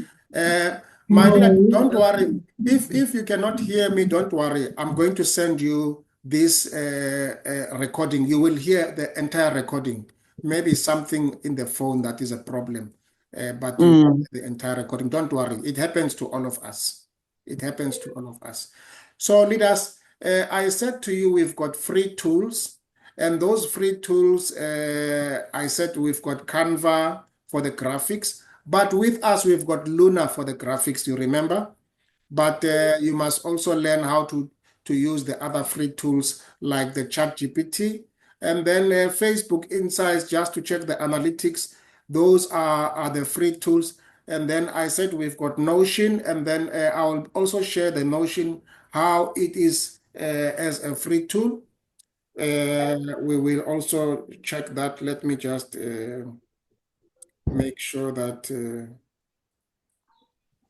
Speaker 1: My leader, don't worry. If you cannot hear me, don't worry. I'm going to send you this recording. You will hear the entire recording. Maybe something in the phone that is a problem, but you hear the entire recording. Don't worry. It happens to all of us. It happens to all of us. So leaders, I said to you, we've got free tools. And those free tools, I said we've got Canva for the graphics, but with us, we've got Luna for the graphics, you remember? But you must also learn how to use the other free tools like the ChatGPT. And then Facebook Insights, just to check the analytics. Those are the free tools. And then I said we've got Notion, and then I'll also share the Notion, how it is as a free tool. We will also check that. Let me just make sure that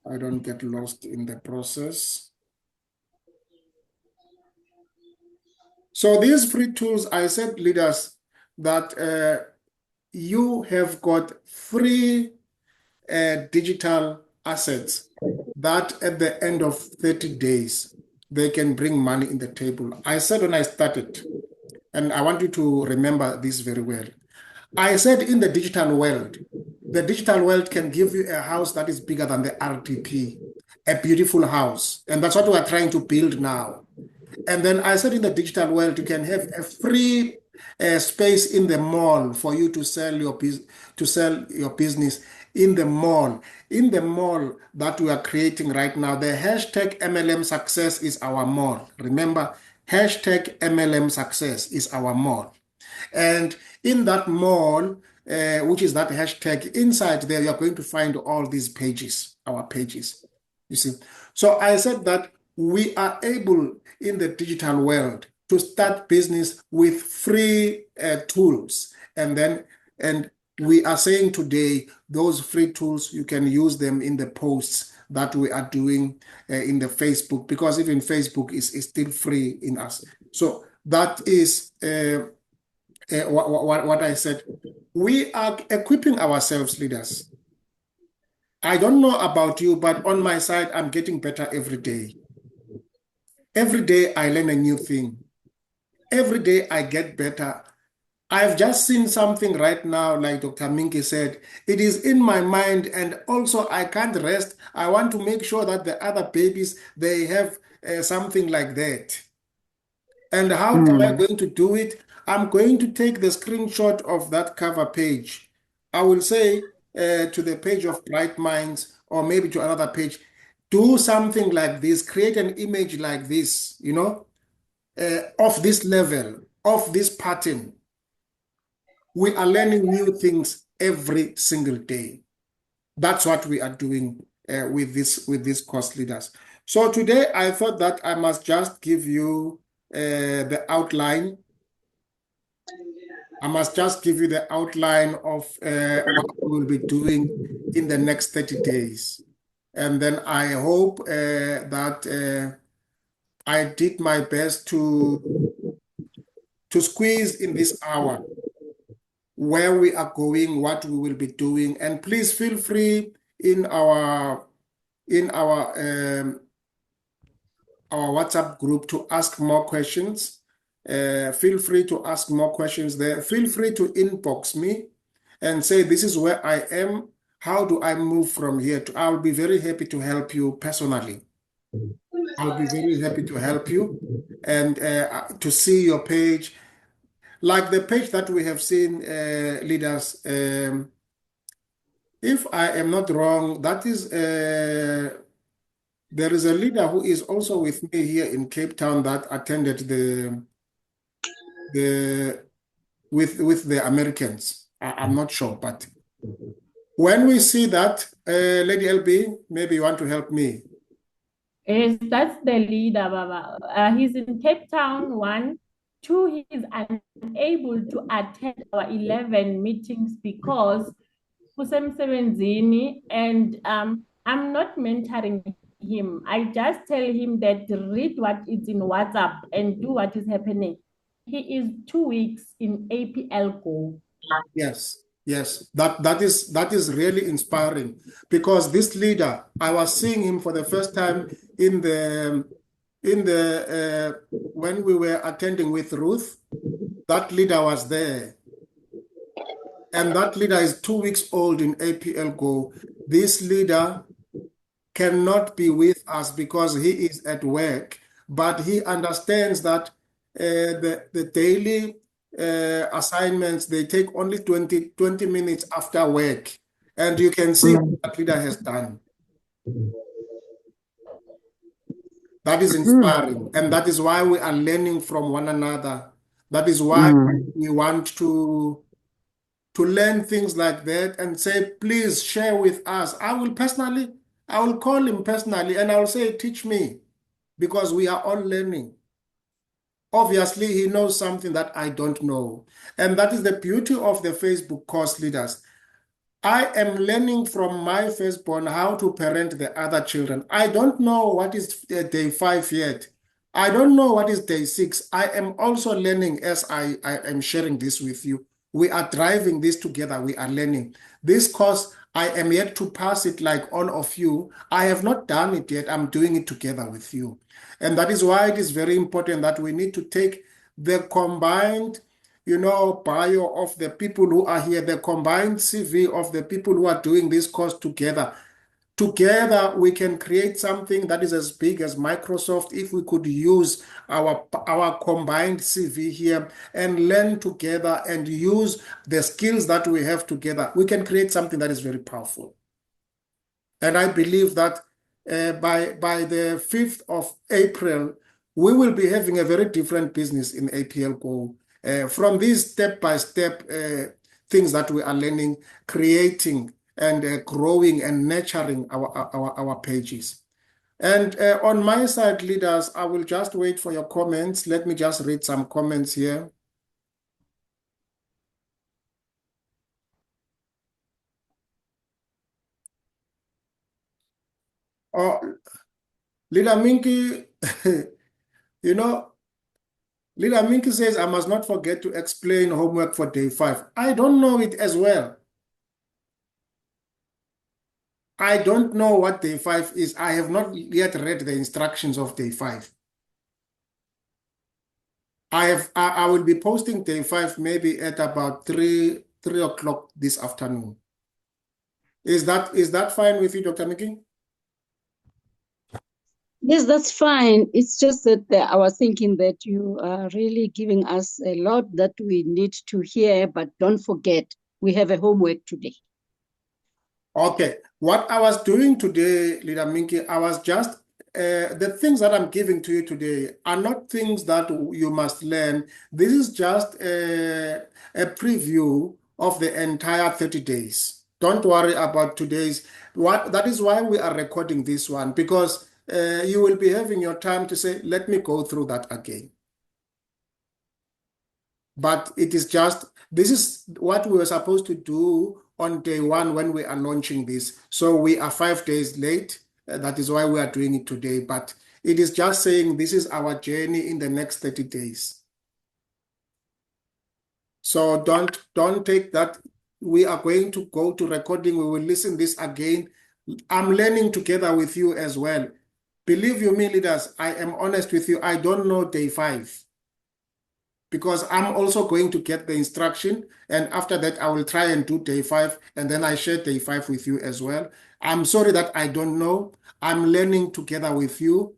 Speaker 1: I don't get lost in the process. So these free tools, I said, leaders, that you have got free digital assets that at the end of 30 days, they can bring money in the table. I said when I started, and I want you to remember this very well. I said in the digital world can give you a house that is bigger than the RTP, a beautiful house. And that's what we are trying to build now. And then I said in the digital world, you can have a free space in the mall for you to sell your business in the mall. In the mall that we are creating right now, the hashtag MLM success is our mall. Remember, hashtag MLM success is our mall. And in that mall, which is that hashtag, inside there, you are going to find all these pages, our pages. You see. So I said that we are able in the digital world to start business with free tools. And we are saying today, those free tools, you can use them in the posts that we are doing in the Facebook, because even Facebook is still free in us. So that is what I said. We are equipping ourselves, leaders. I don't know about you, but on my side, I'm getting better every day. Every day I learn a new thing. Every day I get better. I've just seen something right now, like Dr. Minky said, it is in my mind, and also I can't rest. I want to make sure that the other babies, they have something like that. And how am I going to do it? I'm going to take the screenshot of that cover page. I will say to the page of Bright Minds, or maybe to another page, do something like this, create an image like this, of this level, of this pattern. We are learning new things every single day. That's what we are doing with these course, leaders. So today I thought that I must just give you the outline. I must just give you the outline of what we will be doing in the next 30 days. And then I hope that I did my best to squeeze in this hour where we are going, what we will be doing. And please feel free in our WhatsApp group to ask more questions. Feel free to ask more questions there. Feel free to inbox me and say, this is where I am. How do I move from here? I'll be very happy to help you personally. I'll be very happy to help you and to see your page. Like the page that we have seen, leaders, if I am not wrong, that is, there is a leader who is also with me here in Cape Town that attended with the Americans. I'm not sure, but when we see that, Lady LB, maybe you want to help me.
Speaker 7: Yes, that's the leader, Baba. He's in Cape Town, 1. 2, he is unable to attend our 11 meetings because usemsebenzini, and I'm not mentoring him. I just tell him that read what is in WhatsApp and do what is happening. He is 2 weeks in APL Go.
Speaker 1: Yes. Yes, that is really inspiring, because this leader, I was seeing him for the first time in the when we were attending with Ruth. That leader was there, and that leader is 2 weeks old in APL Go. This leader cannot be with us because he is at work, but he understands that the daily assignments, they take only 20 minutes after work. And you can see what that leader has done. That is inspiring. And that is why we are learning from one another. That is why we want to learn things like that and say, please share with us. I will call him personally and I will say, teach me, because we are all learning. Obviously, he knows something that I don't know. And that is the beauty of the Facebook course, leaders. I am learning from my firstborn how to parent the other children. I don't know what is day 5 yet. I don't know what is day 6. I am also learning as I am sharing this with you. We are driving this together. We are learning. This course, I am yet to pass it like all of you. I have not done it yet. I'm doing it together with you. And that is why it is very important that we need to take the combined bio of the people who are here, the combined CV of the people who are doing this course together. Together, we can create something that is as big as Microsoft if we could use our combined CV here and learn together and use the skills that we have together. We can create something that is very powerful. And I believe that by the 5th of April, we will be having a very different business in APL Go. From these step-by-step things that we are learning, creating and growing and nurturing our pages. And on my side, leaders, I will just wait for your comments. Let me just read some comments here. Oh, Leader Minky, Leader Minky says, I must not forget to explain homework for day 5. I don't know it as well. I don't know what day 5 is. I have not yet read the instructions of day 5. I will be posting day 5 maybe at about 3 o'clock this afternoon. Is that fine with you, Dr. Minky?
Speaker 2: Yes, that's fine. It's just that I was thinking that you are really giving us a lot that we need to hear, but don't forget, we have a homework today.
Speaker 1: Okay. What I was doing today, Leader Minky, I was just, the things that I'm giving to you today are not things that you must learn. This is just a preview of the entire 30 days. Don't worry about today's. That is why we are recording this one, because you will be having your time to say, let me go through that again. But it is just, this is what we were supposed to do on day 1 when we are launching this. So we are 5 days late. That is why we are doing it today. But it is just saying this is our journey in the next 30 days. So don't take that. We are going to go to recording. We will listen this again. I'm learning together with you as well. Believe you me, leaders, I am honest with you. I don't know day 5. Because I'm also going to get the instruction, and after that I will try and do day 5, and then I share day 5 with you as well. I'm sorry that I don't know. I'm learning together with you.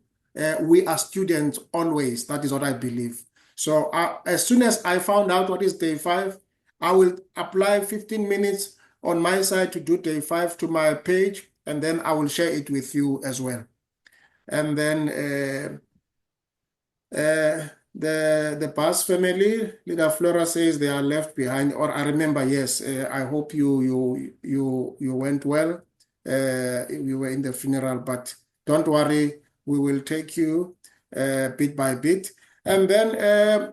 Speaker 1: We are students always. That is what I believe. So as soon as I found out what is day 5, I will apply 15 minutes on my side to do day 5 to my page, and then I will share it with you as well. And then the Bass family, Leader Flora says they are left behind. Or I remember, yes. I hope you went well. We were in the funeral, but don't worry, we will take you bit by bit. And then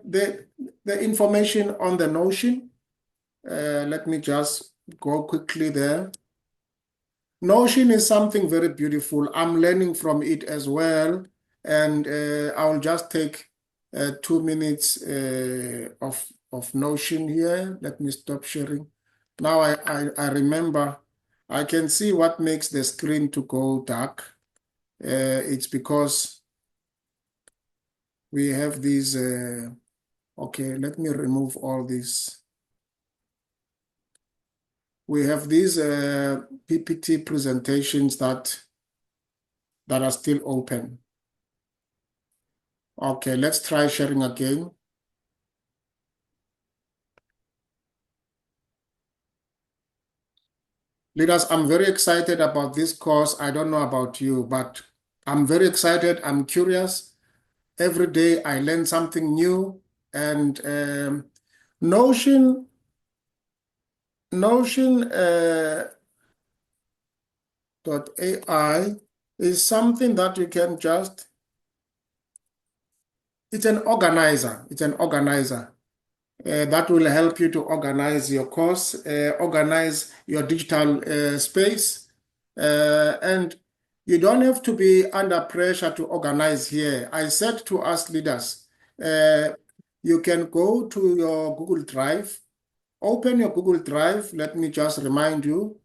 Speaker 1: the information on the Notion. Let me just go quickly there. Notion is something very beautiful. I'm learning from it as well. And I'll just take 2 minutes of Notion here. Let me stop sharing. Now I remember, I can see what makes the screen to go dark. It's because we have these, okay, let me remove all this. We have these PPT presentations that are still open. Okay, let's try sharing again. Leaders, I'm very excited about this course. I don't know about you, but I'm very excited. I'm curious. Every day I learn something new. And Notion, Notion.ai is something that you can just, it's an organizer. It's an organizer. That will help you to organize your course, organize your digital space, and you don't have to be under pressure to organize here. I said to us leaders, you can go to your Google Drive, open your Google Drive. Let me just remind you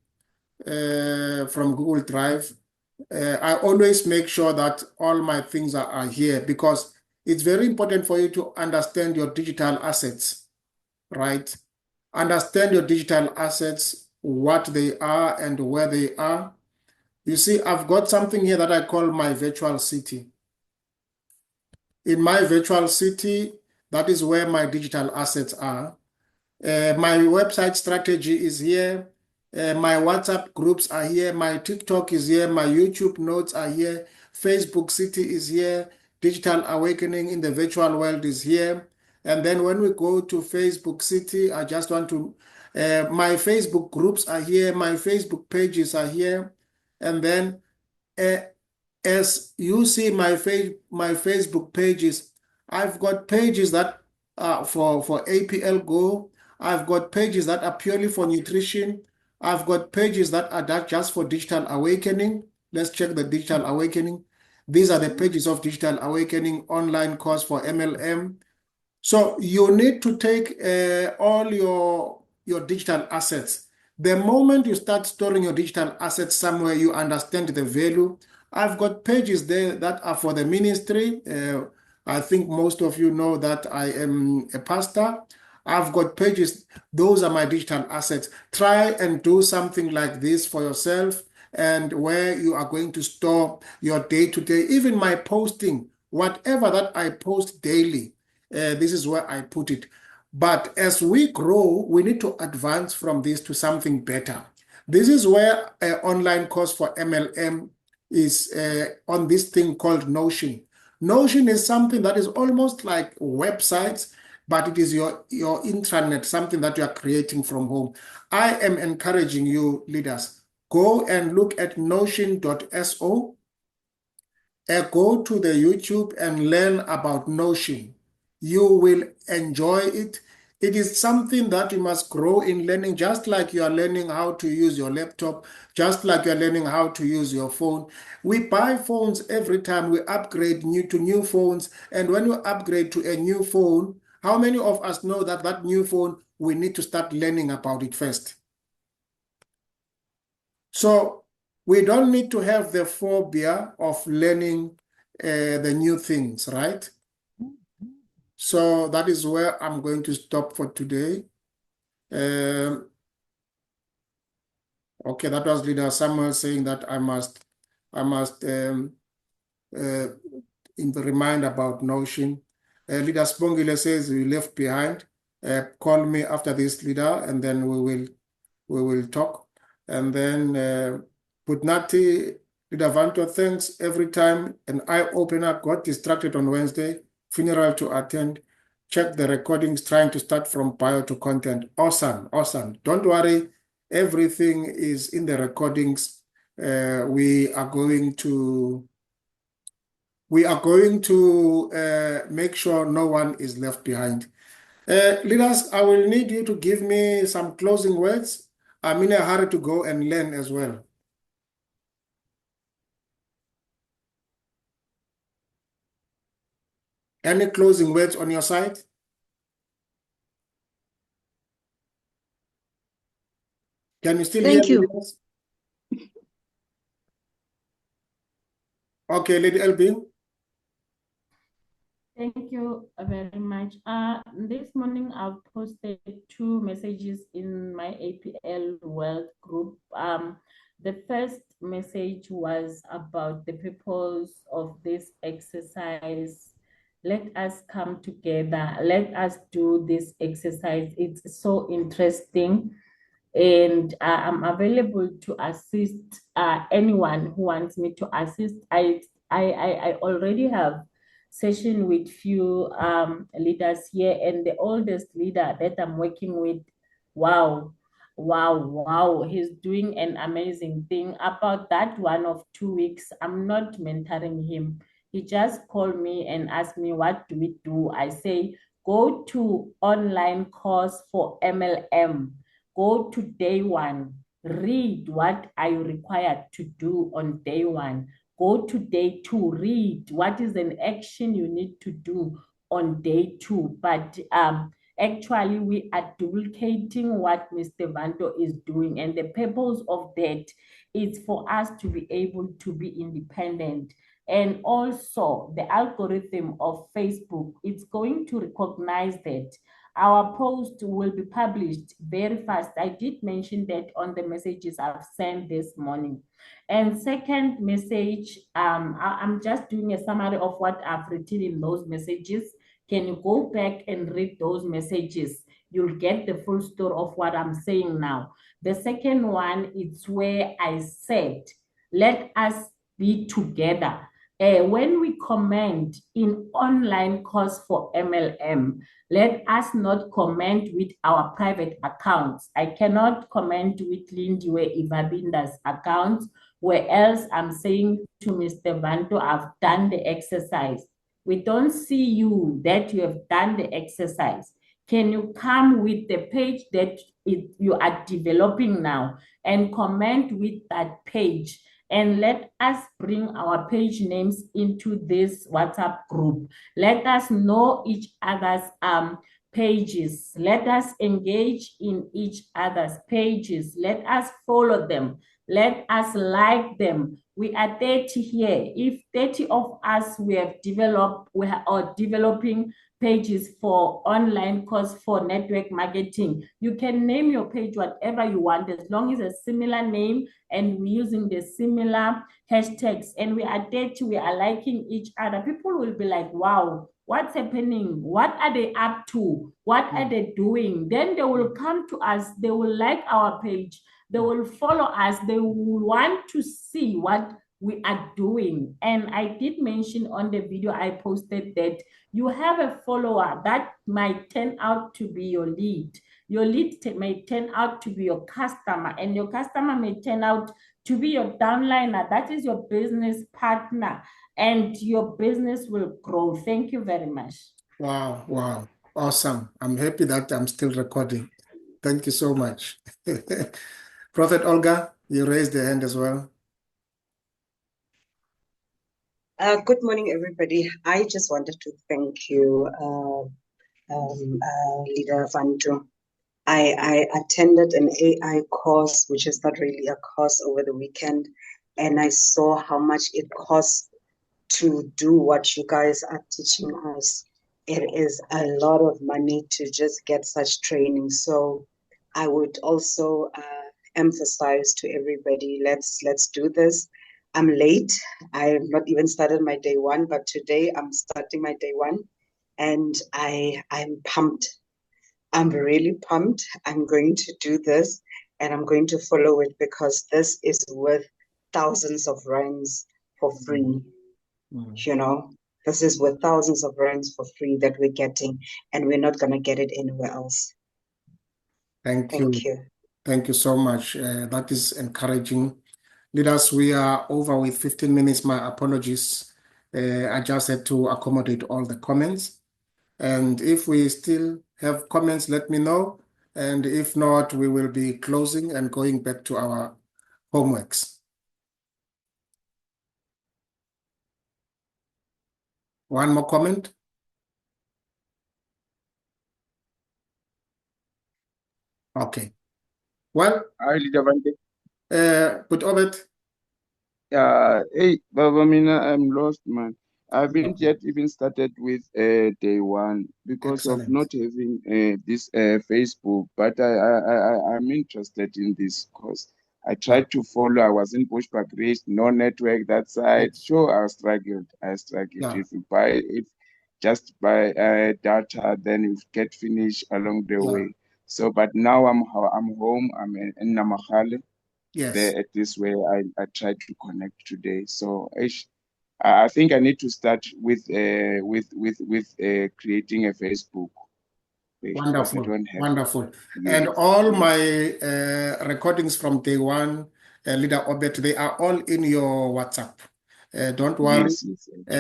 Speaker 1: from Google Drive. I always make sure that all my things are here because it's very important for you to understand your digital assets, right? Understand your digital assets, what they are and where they are. You see, I've got something here that I call my virtual city. In my virtual city, that is where my digital assets are. My website strategy is here. My WhatsApp groups are here. My TikTok is here. My YouTube notes are here. Facebook City is here. Digital Awakening in the Virtual World is here. And then when we go to Facebook City, I just want to, my Facebook groups are here. My Facebook pages are here. And then as you see my Facebook pages, I've got pages that are for APL Go. I've got pages that are purely for nutrition. I've got pages that are just for digital awakening. Let's check the digital awakening. These are the pages of digital awakening online course for MLM. So you need to take all your digital assets. The moment you start storing your digital assets somewhere, you understand the value. I've got pages there that are for the ministry. I think most of you know that I am a pastor. I've got pages. Those are my digital assets. Try and do something like this for yourself, and where you are going to store your day-to-day, even my posting, whatever that I post daily. This is where I put it. But as we grow, we need to advance from this to something better. This is where an online course for MLM is on this thing called Notion. Notion is something that is almost like websites, but it is your intranet, something that you are creating from home. I am encouraging you, leaders, go and look at notion.so. Go to the YouTube and learn about Notion. You will enjoy it. It is something that you must grow in learning, just like you are learning how to use your laptop, just like you are learning how to use your phone. We buy phones every time we upgrade to new phones. And when you upgrade to a new phone, how many of us know that that new phone, we need to start learning about it first? So we don't need to have the phobia of learning the new things, right? So that is where I'm going to stop for today. Okay, that was Leader Samuel saying that I must remind about Notion. Leader Spongile says we left behind. Call me after this, leader, and then we will talk. And then Putnati, Leader Vanto, thanks every time. An eye opener, got distracted on Wednesday, funeral to attend. Check the recordings, trying to start from bio to content. Awesome, awesome. Don't worry, everything is in the recordings. We are going to make sure no one is left behind. Leaders, I will need you to give me some closing words. I'm in a hurry to go and learn as well. Any closing words on your side? Can you still hear
Speaker 2: Thank
Speaker 1: me,
Speaker 2: you.
Speaker 1: leaders? Okay, Lady LB.
Speaker 7: Thank you very much. This morning I've posted 2 messages in my APL World group. The first message was about the purpose of this exercise. Let us come together. Let us do this exercise. It's so interesting. and I'm available to assist anyone who wants me to assist. I already have session with few leaders here, and the oldest leader that I'm working with, wow, wow, he's doing an amazing thing. About that 1 or 2 weeks, I'm not mentoring him. He just called me and asked me, what do we do? I say, go to online course for MLM. Go to day one, read what are you required to do on day one. Go to day two, read what is an action you need to do on day two. But actually, we are duplicating what Mr. Vanto is doing. And the purpose of that is for us to be able to be independent. And also the algorithm of Facebook, it's going to recognize that our post will be published very fast. I did mention that on the messages I've sent this morning. And second message, I'm just doing a summary of what I've written in those messages. Can you go back and read those messages? You'll get the full story of what I'm saying now. The second one is where I said, let us be together. When we comment in online course for MLM, let us not comment with our private accounts. I cannot comment with Lindiwe Ivabinda's accounts, where else I'm saying to Mr. Vanto, I've done the exercise. We don't see you that you have done the exercise. Can you come with the page that you are developing now and comment with that page? And let us bring our page names into this WhatsApp group. Let us know each other's pages. Let us engage in each other's pages. Let us follow them. Let us like them. We are 30 here. If 30 of us we are developing pages for online course for network marketing, you can name your page whatever you want, as long as a similar name and we're using the similar hashtags, and we are 30, we are liking each other. People will be like, wow, what's happening? What are they up to? What are they doing? Then they will come to us. They will like our page. They will follow us. They will want to see what we are doing. And I did mention on the video I posted that you have a follower that might turn out to be your lead. Your lead may turn out to be your customer, and your customer may turn out to be your downliner. That is your business partner, and your business will grow. Thank you very much.
Speaker 1: Wow. Awesome. I'm happy that I'm still recording. Thank you so much. Prophet Olga, you raised the hand as well.
Speaker 8: Good morning, everybody. I just wanted to thank you, Leader Vanto. I attended an AI course, which is not really a course, over the weekend, and I saw how much it costs to do what you guys are teaching us. It is a lot of money to just get such training. So I would also emphasize to everybody, let's do this. I'm late. I have not even started my day one, but today I'm starting my day one, and I'm pumped. I'm really pumped. I'm going to do this, and I'm going to follow it, because this is worth thousands of rands for free. You know, this is worth thousands of rands for free that we're getting, and we're not going to get it anywhere else.
Speaker 1: Thank you. Thank you so much. That is encouraging. Leaders, we are over with 15 minutes. My apologies. I just had to accommodate all the comments. And if we still have comments, let me know. And if not, we will be closing and going back to our homeworks. One more comment? Okay. Well,
Speaker 9: Hi, Leader Vante.
Speaker 1: Put Obed.
Speaker 9: Hey, Baba Mina, I'm lost, man. I haven't yet even started with day one because of
Speaker 1: Excellent.
Speaker 9: not having this Facebook, but I'm interested in this course. I tried to follow. I was in Bushbuck Ridge, no network that side. Sure, I struggled.
Speaker 1: Yeah.
Speaker 9: If just buy data, then you get finished along the
Speaker 1: Yeah.
Speaker 9: way. So, but now I'm home. I'm in Namakhale.
Speaker 1: Yes.
Speaker 9: There at this way I tried to connect today. So I think I need to start with creating a Facebook page because I
Speaker 1: Wonderful,
Speaker 9: don't have.
Speaker 1: wonderful. And
Speaker 9: Yes,
Speaker 1: all
Speaker 9: yes,
Speaker 1: my recordings from day one, Leader Obet, they are all in your WhatsApp. Don't worry.
Speaker 9: yes, yes, I check.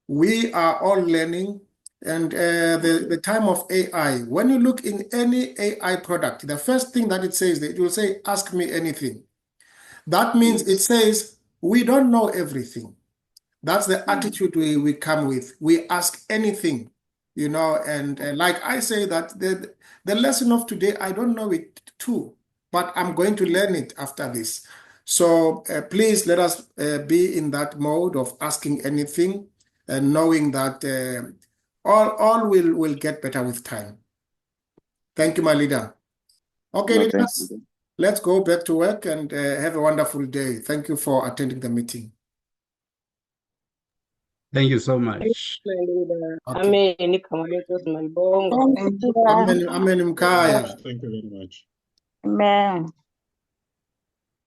Speaker 1: We are all learning. And the time of AI, when you look in any AI product, the first thing that it says, that it will say, ask me anything. That means it
Speaker 9: Yes.
Speaker 1: says, we don't know everything. That's the attitude we come with. We ask anything, and like I say that the lesson of today, I don't know it too, but I'm going to learn it after this. So please let us be in that mode of asking anything and knowing that all will get better with time. Thank you, my leader. Okay,
Speaker 9: No,
Speaker 1: leaders,
Speaker 9: thanks.
Speaker 1: let's go back to work and have a wonderful day. Thank you for attending the meeting.
Speaker 6: Thank you so much.
Speaker 1: Okay.
Speaker 2: Amen.
Speaker 1: Amen, amen, Mkaya.
Speaker 10: Thank you very much.
Speaker 4: Amen.